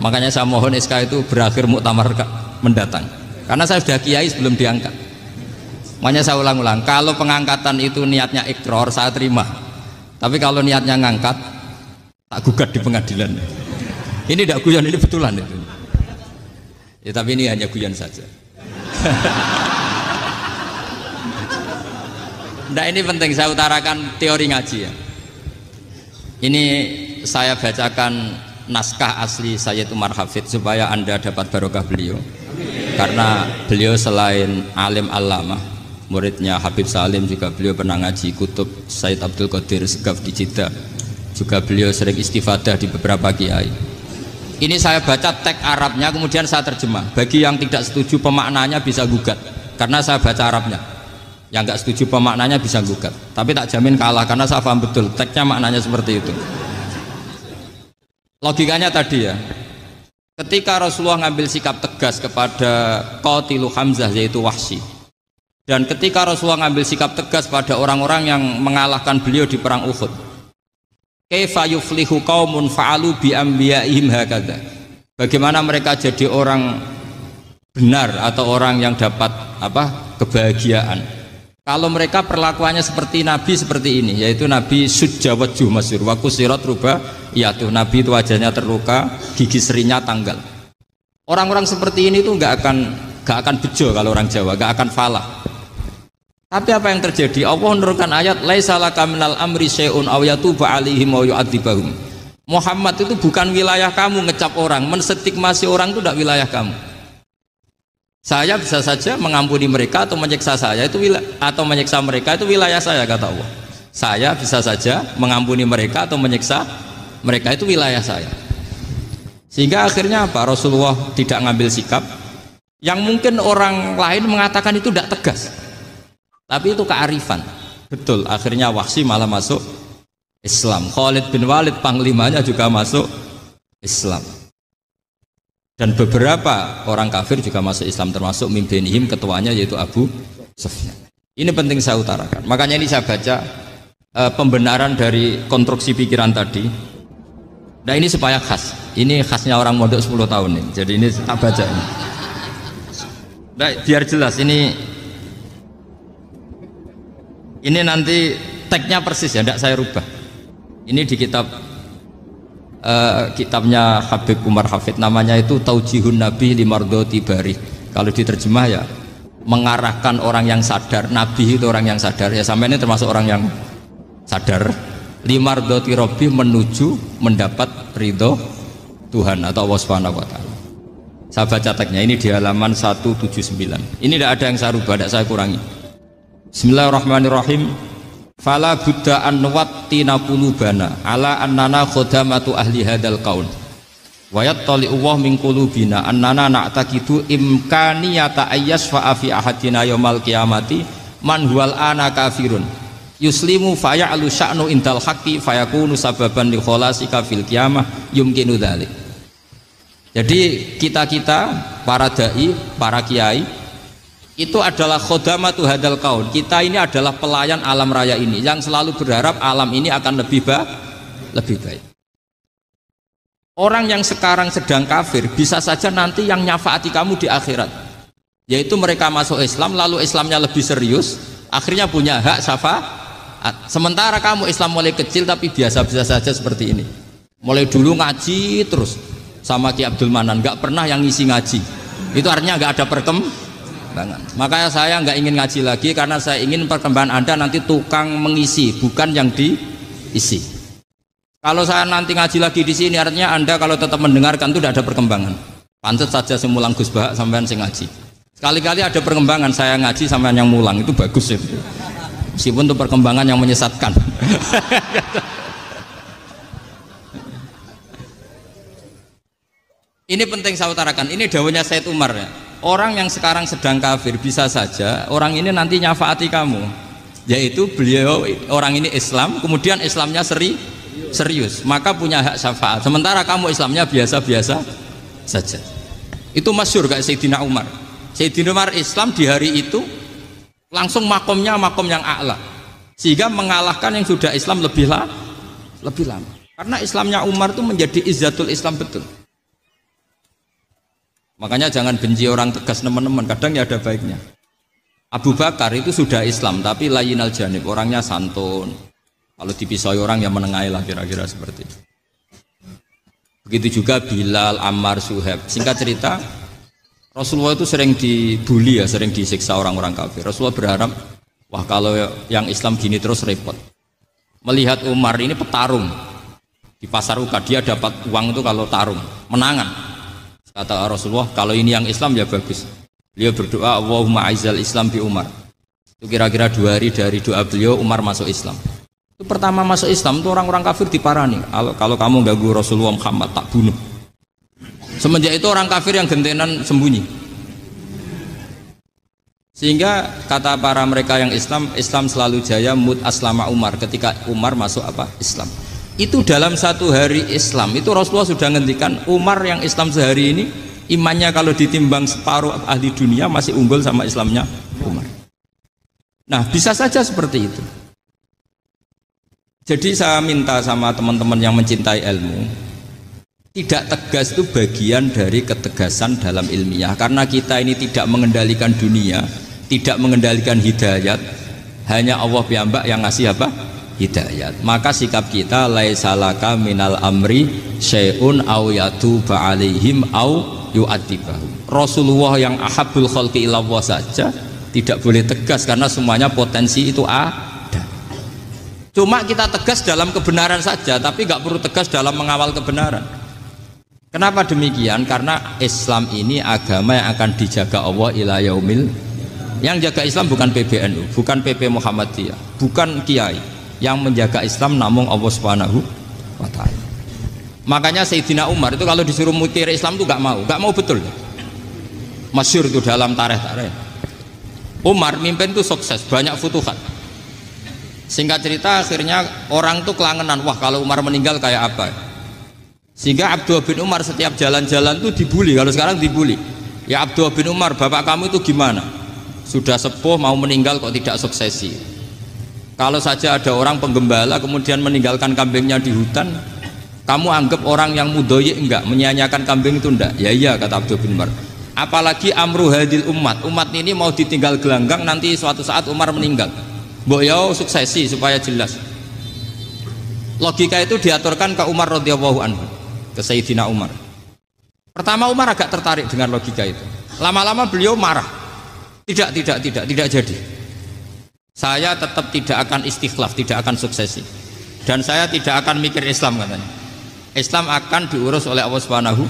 Makanya saya mohon SK itu berakhir muktamar mendatang. Karena saya sudah kiai sebelum diangkat. Makanya saya ulang-ulang, kalau pengangkatan itu niatnya ikrar, saya terima. Tapi kalau niatnya ngangkat, tak gugat di pengadilan. Ini tidak guyon, ini betulan itu. Ya, tapi ini hanya guyon saja. Nah, ini penting saya utarakan teori ngaji ya. Ini saya bacakan naskah asli Sayyid Umar Hafid supaya Anda dapat barokah beliau. Karena beliau selain alim allamah, muridnya Habib Salim, juga beliau pernah ngaji kutub Sayyid Abdul Qadir Segaf di Jeddah. Juga beliau sering istifadah di beberapa kiai. Ini saya baca teks Arabnya, kemudian saya terjemah. Bagi yang tidak setuju pemaknanya bisa gugat, karena saya baca Arabnya. Yang nggak setuju pemaknanya bisa gugat, tapi tak jamin kalah karena saya paham betul teksnya maknanya seperti itu. Logikanya tadi ya, ketika Rasulullah ngambil sikap tegas kepada qatilu Hamzah yaitu Wahsy, dan ketika Rasulullah ngambil sikap tegas pada orang-orang yang mengalahkan beliau di perang Uhud, kaifa yuflihu qaumun fa'alu bi anbiya'ihim hakadha, bagaimana mereka jadi orang benar atau orang yang dapat apa? Kebahagiaan kalau mereka perlakuannya seperti Nabi seperti ini, yaitu Nabi sujawajjuh masyhur wa kusirat ruba, yaitu Nabi itu wajahnya terluka, gigi serinya tanggal. Orang-orang seperti ini tuh nggak akan bejo kalau orang Jawa, nggak akan falah. Tapi apa yang terjadi? Allah menurunkan ayat laisa laka minal amri syai'un aw yatuba 'alaihim aw yu'adzibahum. Muhammad itu bukan wilayah kamu ngecap orang, menstigmasi orang itu tidak wilayah kamu. Saya bisa saja mengampuni mereka atau menyiksa saya itu atau menyiksa mereka itu wilayah saya, kata Allah. Saya bisa saja mengampuni mereka atau menyiksa mereka itu wilayah saya. Sehingga akhirnya apa? Rasulullah tidak ngambil sikap yang mungkin orang lain mengatakan itu tidak tegas. Tapi itu kearifan. Betul, akhirnya Wahsy malah masuk Islam. Khalid bin Walid panglimanya juga masuk Islam. Dan beberapa orang kafir juga masuk Islam, termasuk mimbenihim, ketuanya yaitu Abu Sufyan. Ini penting saya utarakan. Makanya ini saya baca pembenaran dari konstruksi pikiran tadi. Nah ini supaya khas. Ini khasnya orang mondok 10 tahun nih. Jadi ini tak baca ini. Nah, biar jelas ini nanti teksnya persis ya, tidak saya rubah. Ini di kitabnya Habib Umar Hafid, namanya itu Taujihun Nabi Limardoti Bari. Kalau diterjemah ya mengarahkan orang yang sadar. Nabi itu orang yang sadar ya, sampai ini termasuk orang yang sadar. limardoti Rabbi, menuju mendapat ridho Tuhan atau Allah Subhanahu wa taala. Saya baca teksnya ini di halaman 179. Ini tidak ada yang saya rubah, tidak saya kurangi. Bismillahirrahmanirrahim. Fala buddha an nuwattina qulubana ala annana khodamatu ahli hadzal qaul. Wa yattali Allah min qulubina annana na'taqidu imkaniyata ayyasfa fi ahadina yaumal qiyamati man huwal ana kafirun yuslimu faya'lu sya'nu indal haqqi fayakunu sababan li kholasika fil qiyamah yumkinu dzalik. Jadi kita-kita para dai, para kiai itu adalah khodamatu hadzal qaul. Kita ini adalah pelayan alam raya ini yang selalu berharap alam ini akan lebih baik. Orang yang sekarang sedang kafir bisa saja nanti yang nyafaati kamu di akhirat, yaitu mereka masuk Islam lalu Islamnya lebih serius, akhirnya punya hak syafaat. Sementara kamu Islam mulai kecil tapi biasa-biasa saja seperti ini, mulai dulu ngaji terus sama Ki Abdul Manan, nggak pernah yang ngisi ngaji, itu artinya nggak ada perkembangan. Makanya saya nggak ingin ngaji lagi karena saya ingin perkembangan Anda nanti tukang mengisi, bukan yang diisi. Kalau saya nanti ngaji lagi di sini, artinya Anda kalau tetap mendengarkan itu tidak ada perkembangan. Pantes saja semulang Gus Bahak sampean sing ngaji. Sekali-kali ada perkembangan, saya ngaji sampean yang mulang, itu bagus itu. Meskipun itu perkembangan yang menyesatkan. Ini penting saya utarakan. Ini dawuhnya Said Umar ya. Orang yang sekarang sedang kafir bisa saja orang ini nanti nyafaati kamu. Yaitu beliau orang ini Islam, kemudian Islamnya serius, maka punya hak syafaat. Sementara kamu Islamnya biasa-biasa saja. Itu masyhur kayak Sayyidina Umar. Sayyidina Umar Islam di hari itu langsung makomnya makom yang a'la, sehingga mengalahkan yang sudah Islam lebih lama. Karena Islamnya Umar itu menjadi izzatul Islam betul. Makanya jangan benci orang tegas teman-teman, kadang ya ada baiknya. Abu Bakar itu sudah Islam tapi layinal janib, orangnya santun. Kalau dipisahi orang yang menengahi lah kira-kira seperti itu. Begitu juga Bilal, Ammar, Suhaib. Singkat cerita, Rasulullah itu sering dibully ya, sering disiksa orang-orang kafir. Rasulullah berharap, wah kalau yang Islam gini terus repot. Melihat Umar ini petarung di pasar Uka, dia dapat uang itu kalau tarung, menangan. Kata Rasulullah, kalau ini yang Islam ya bagus. Beliau berdoa, Allahumma aizal Islam bi Umar. Itu kira-kira 2 hari dari doa beliau, Umar masuk Islam. Itu pertama masuk Islam itu orang-orang kafir diparani, kalau kamu ganggu Rasulullah Muhammad tak bunuh. Semenjak itu orang kafir yang gentenan sembunyi. Sehingga kata para mereka yang Islam selalu jaya mut aslama Umar, ketika Umar masuk Islam. Itu dalam 1 hari Islam itu Rasulullah sudah ngendikan Umar yang Islam sehari ini imannya kalau ditimbang separuh ahli dunia masih unggul sama Islamnya Umar. Nah bisa saja seperti itu. Jadi saya minta sama teman-teman yang mencintai ilmu, tidak tegas itu bagian dari ketegasan dalam ilmiah. Karena kita ini tidak mengendalikan dunia, tidak mengendalikan hidayat, hanya Allah piyambak yang ngasih hidayat. Maka sikap kita laisalaka minal amri syai'un aw yatuba alaihim aw yu'adzibahum. Rasulullah yang ahabul khalqi ilallah saja tidak boleh tegas karena semuanya potensi itu ada. Cuma kita tegas dalam kebenaran saja, tapi nggak perlu tegas dalam mengawal kebenaran. Kenapa demikian? Karena Islam ini agama yang akan dijaga Allah ila yaumil. Yang jaga Islam bukan PBNU, bukan PP Muhammadiyah, bukan kiai. Yang menjaga Islam namun Allah Subhanahu wa taala. Makanya Sayyidina Umar itu kalau disuruh mukir Islam itu nggak mau betul. Masyhur itu dalam tarikh. Umar mimpin itu sukses, banyak futuhat. Singkat cerita akhirnya orang tuh kelangenan, wah kalau Umar meninggal kayak apa. Sehingga Abdullah bin Umar setiap jalan-jalan tuh dibully. Kalau sekarang dibully, ya Abdullah bin Umar bapak kamu itu gimana, sudah sepuh mau meninggal kok tidak suksesi. Kalau saja ada orang penggembala kemudian meninggalkan kambingnya di hutan, kamu anggap orang yang mudoyik enggak, menyia-nyiakan kambing itu enggak? Ya iya kata Abdullah bin Umar. Apalagi amru hadil umat ini mau ditinggal gelanggang, nanti suatu saat Umar meninggal. Mbok ya suksesi supaya jelas. Logika itu diaturkan ke Umar radhiyallahu anhu, ke Sayyidina Umar. Pertama Umar agak tertarik dengan logika itu. Lama-lama beliau marah. Tidak jadi. Saya tetap tidak akan istikhlaf, tidak akan suksesi. Dan saya tidak akan mikir Islam katanya. Islam akan diurus oleh Allah Subhanahu.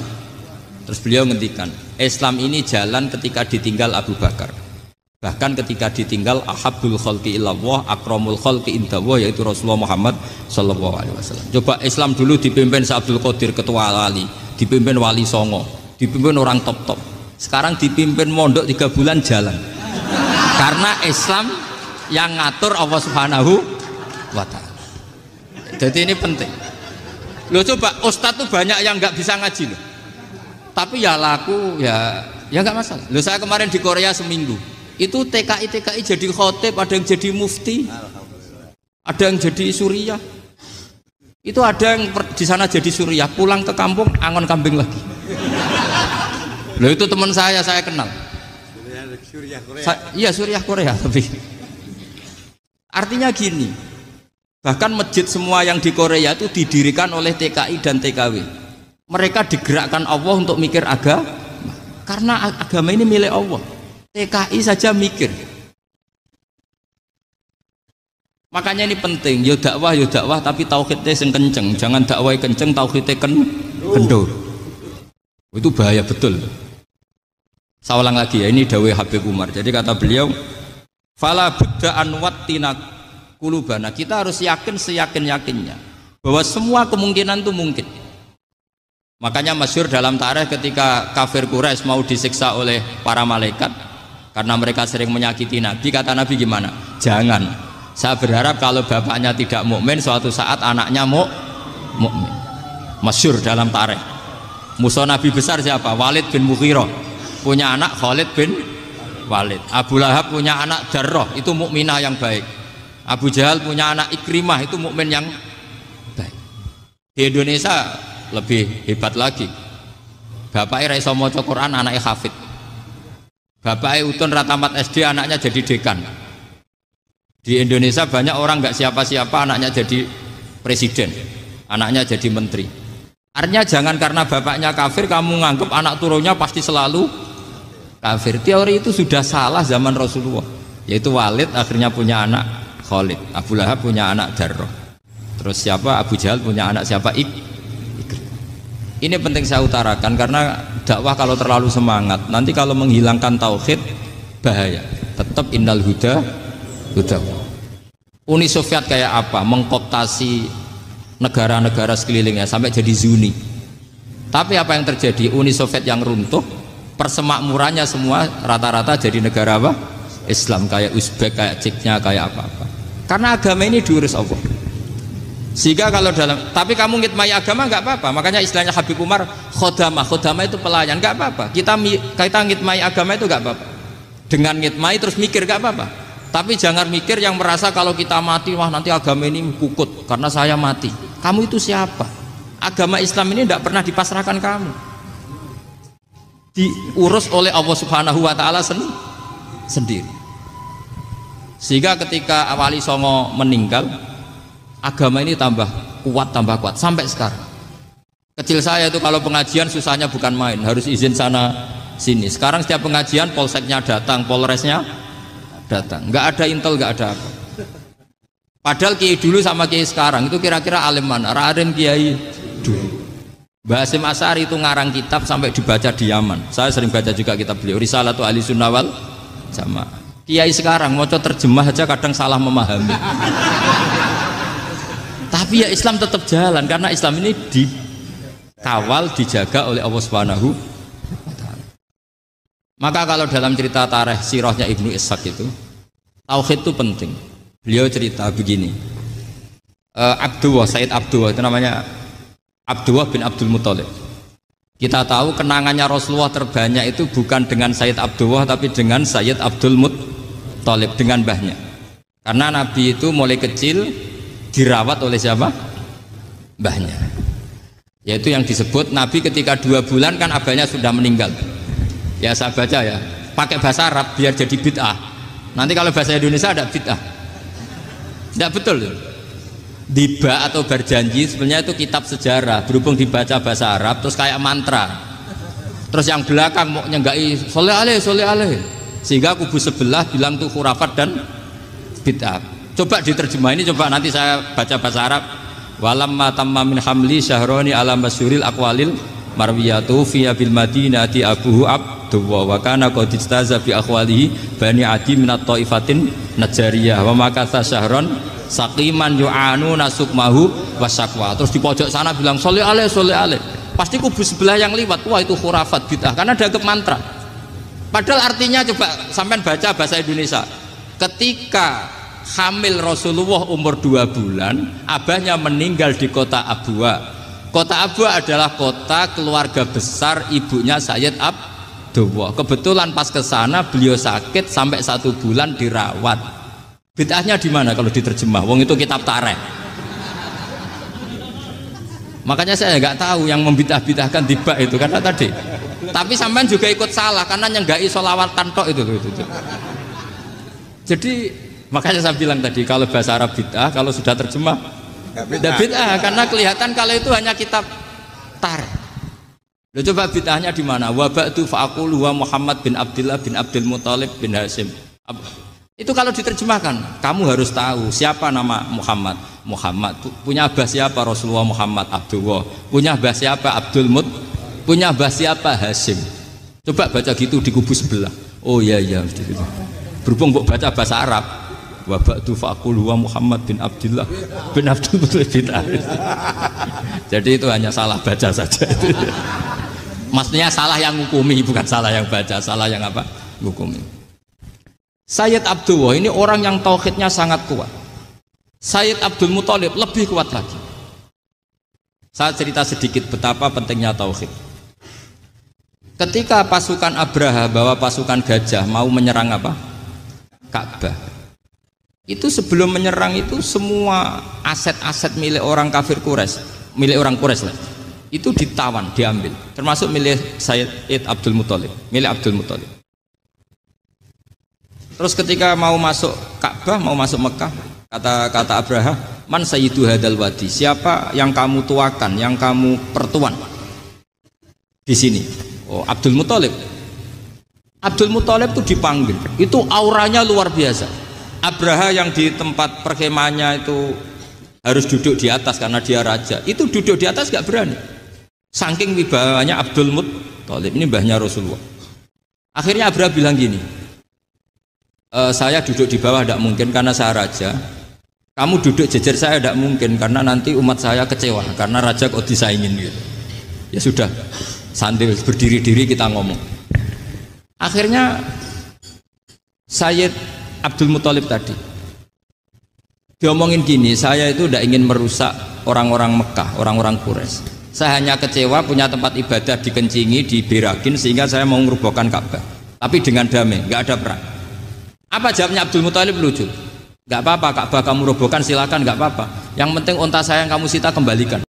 Terus beliau ngendikan, Islam ini jalan ketika ditinggal Abu Bakar. Bahkan ketika ditinggal ahabbul khalqi illallah, akramul khalqi indallah, yaitu Rasulullah Muhammad sallallahu alaihi wasallam. Coba Islam dulu dipimpin Sa Abdul Qadir ketua wali, dipimpin Wali Songo, dipimpin orang top-top. Sekarang dipimpin mondok 3 bulan jalan. Karena Islam yang ngatur Allah Subhanahu wa taala. Jadi ini penting. Loh coba ustadz tuh banyak yang nggak bisa ngaji loh. Tapi ya laku ya nggak masalah. Loh saya kemarin di Korea seminggu. Itu TKI jadi khotib, ada yang jadi mufti, ada yang jadi suriah. Itu ada yang di sana jadi suriah, pulang ke kampung angon kambing lagi. Loh itu teman saya kenal. Suriah Korea. Iya suriah Korea tapi. Artinya gini, bahkan masjid semua yang di Korea itu didirikan oleh TKI dan TKW. Mereka digerakkan Allah untuk mikir agama, karena agama ini milik Allah. TKI saja mikir. Makanya ini penting, yo dakwah tapi tauhidnya sing kenceng, jangan dakwah kenceng tauhidnya kendor. Itu bahaya betul. Saya ulang lagi ya, ini dawuh Habib Umar. Jadi kata beliau, fala budda an wattina kulubana. Kita harus yakin seyakin-yakinnya bahwa semua kemungkinan itu mungkin. Makanya masyhur dalam tarikh ketika kafir Quraisy mau disiksa oleh para malaikat karena mereka sering menyakiti Nabi, kata Nabi gimana? Jangan. Saya berharap kalau bapaknya tidak mukmin, suatu saat anaknya mukmin. Masyhur dalam tarikh. Musuh Nabi besar siapa? Walid bin Mughirah. Punya anak Khalid bin Walid. Abu Lahab punya anak Darrah, itu mukminah yang baik. Abu Jahal punya anak Ikrimah, itu mukmin yang baik. Di Indonesia lebih hebat lagi. Bapaknya ra iso maca Quran, anaknya hafid. Bapaknya utun ratamat SD, anaknya jadi dekan. Di Indonesia banyak orang nggak siapa-siapa, anaknya jadi presiden, anaknya jadi menteri. Artinya jangan karena bapaknya kafir kamu nganggep anak turunnya pasti selalu kafir. Teori itu sudah salah zaman Rasulullah. Yaitu Walid akhirnya punya anak Khalid, Abu Lahab punya anak Darrah. Terus siapa? Abu Jahal punya anak siapa? Ini penting saya utarakan karena dakwah kalau terlalu semangat nanti kalau menghilangkan tauhid bahaya. Tetap innal huda. Uni Soviet kayak apa? Mengkooptasi negara-negara sekelilingnya sampai jadi Zuni. Tapi apa yang terjadi? Uni Soviet yang runtuh, persemakmurannya semua rata-rata jadi negara apa? Islam, kayak Uzbek, kayak Ceknya, kayak apa-apa. Karena agama ini diurus Allah. Sehingga kalau dalam, tapi kamu ngitmai agama nggak apa-apa. Makanya istilahnya Habib Umar khodamah itu pelayan, nggak apa-apa. Kita ngitmai agama itu nggak apa-apa. Dengan ngitmai terus mikir nggak apa-apa. Tapi jangan mikir yang merasa kalau kita mati, wah nanti agama ini kukut karena saya mati. Kamu itu siapa? Agama Islam ini tidak pernah dipasrahkan kamu. Diurus oleh Allah Subhanahu wa taala sendiri. Sehingga ketika Wali Songo meninggal, agama ini tambah kuat sampai sekarang. Kecil saya itu kalau pengajian susahnya bukan main, harus izin sana sini. Sekarang setiap pengajian polseknya datang, polresnya datang, nggak ada intel, nggak ada apa. Padahal kiai dulu sama kiai sekarang itu kira-kira alim mana? Raden kiai dulu. Mbah Hasyim Asy'ari itu ngarang kitab sampai dibaca di Yaman. Saya sering baca juga kitab beliau, Risalatu Ahli Sunnah wal Jamaah. Kiai sekarang mau terjemah aja kadang salah memahami. Tapi ya Islam tetap jalan karena Islam ini dikawal, dijaga oleh Allah Subhanahu wa taala. Maka kalau dalam cerita tarikh sirahnya Ibnu Ishaq itu, tauhid itu penting. Beliau cerita begini. Sayyid Abdullah itu namanya Abdullah bin Abdul Muthalib. Kita tahu kenangannya Rasulullah terbanyak itu bukan dengan Sayyid Abdullah tapi dengan Sayyid Abdul Muthalib, dengan mbahnya. Karena Nabi itu mulai kecil dirawat oleh siapa? Mbahnya. Yaitu yang disebut Nabi ketika 2 bulan kan abahnya sudah meninggal. Ya saya baca ya, pakai bahasa Arab biar jadi bid'ah. Nanti kalau bahasa Indonesia ada bid'ah. Tidak betul tuh. Diba atau berjanji sebenarnya itu kitab sejarah, berhubung dibaca bahasa Arab terus kayak mantra. Terus yang belakang mau nyenggai soleh aleh, sehingga kubu sebelah bilang tuh khurafat dan bid'ah. Coba diterjemah ini, coba nanti saya baca bahasa Arab Walamma tamma min hamli syahroni ala masyuril aqwalil marwiyatu fi bil madinati abuhu abdullah wa kana qad istaza fi akhwalihi bani adi min at-taifatin najariyah wa makatha syahron saqiman yu'anu nasukmahu wasakwa. Terus di pojok sana bilang sholli alaihi pasti kubu sebelah yang liwat, wah itu khurafat bid'ah karena dianggap mantra. Padahal artinya coba sampean baca bahasa Indonesia. Ketika hamil Rasulullah umur 2 bulan, abahnya meninggal di kota Abwa. Kota Abwa adalah kota keluarga besar ibunya Sayyid Abdullah. Kebetulan pas ke sana beliau sakit sampai 1 bulan dirawat. Bid'ahnya di mana kalau diterjemah? Wong itu kitab tareh. Makanya saya nggak tahu yang membidah-bidahkan tiba itu karena tadi. Tapi sampean juga ikut salah karena nyenggai sholawat kantok itu. Jadi makanya saya bilang tadi kalau bahasa Arab bid'ah, kalau sudah terjemah bid'ah karena kelihatan kalau itu hanya kitab tarikh. Loh, coba bid'ahnya di mana? Wa ba'du fa'aqulu wa Muhammad bin Abdullah bin Abdul Muthalib bin Hasyim. Itu kalau diterjemahkan, kamu harus tahu siapa nama Muhammad. Muhammad punya abah siapa? Rasulullah Muhammad Abdullah. Punya abah siapa? Abdul Mut. Punya abah siapa? Hasyim. Coba baca gitu di kubu sebelah. Oh iya gitu. Berhubung baca bahasa Arab. Wa ba'du fa'aqulu wa Muhammad bin Abdullah bin Abdul Muthalib bin Hasyim. Jadi itu hanya salah baca saja. Maksudnya salah yang hukumi, bukan salah yang baca, salah yang apa? Hukumi. Sayyid Abdullah ini orang yang tauhidnya sangat kuat. Sayyid Abdul Muthalib lebih kuat lagi. Saya cerita sedikit betapa pentingnya tauhid. Ketika pasukan Abraha bawa pasukan gajah mau menyerang apa? Ka'bah. Itu sebelum menyerang itu semua aset-aset milik orang kafir Quraisy, milik orang Quraisy lah. Itu ditawan, diambil, termasuk milik Sayyid Abdul Muthalib, milik Abdul Muthalib. Terus ketika mau masuk Ka'bah, mau masuk Mekah, kata Abraha, man sayyidu hadal wadi, siapa yang kamu tuakan, yang kamu pertuan di sini? Oh, Abdul Muthalib. Abdul Muthalib itu dipanggil, itu auranya luar biasa. Abraha yang di tempat perkemahannya itu harus duduk di atas karena dia raja, itu duduk di atas gak berani. Saking wibawanya Abdul Muthalib, ini mbahnya Rasulullah. Akhirnya Abraha bilang gini, saya duduk di bawah tidak mungkin karena saya raja. Kamu duduk jejer saya tidak mungkin karena nanti umat saya kecewa karena raja kok disaingin gitu. Ya sudah, sambil berdiri-diri kita ngomong. Akhirnya Sayyid Abdul Muthalib tadi diomongin gini, saya itu tidak ingin merusak orang-orang Mekah, orang-orang Quraisy. Saya hanya kecewa punya tempat ibadah dikencingi, diberakin sehingga saya mau merubuhkan Ka'bah. Tapi dengan damai, nggak ada perang. Apa jawabnya Abdul Muthalib? Lucu. Nggak apa-apa, Ka'bah kamu robohkan silakan, nggak apa-apa. Yang penting unta saya yang kamu sita kembalikan.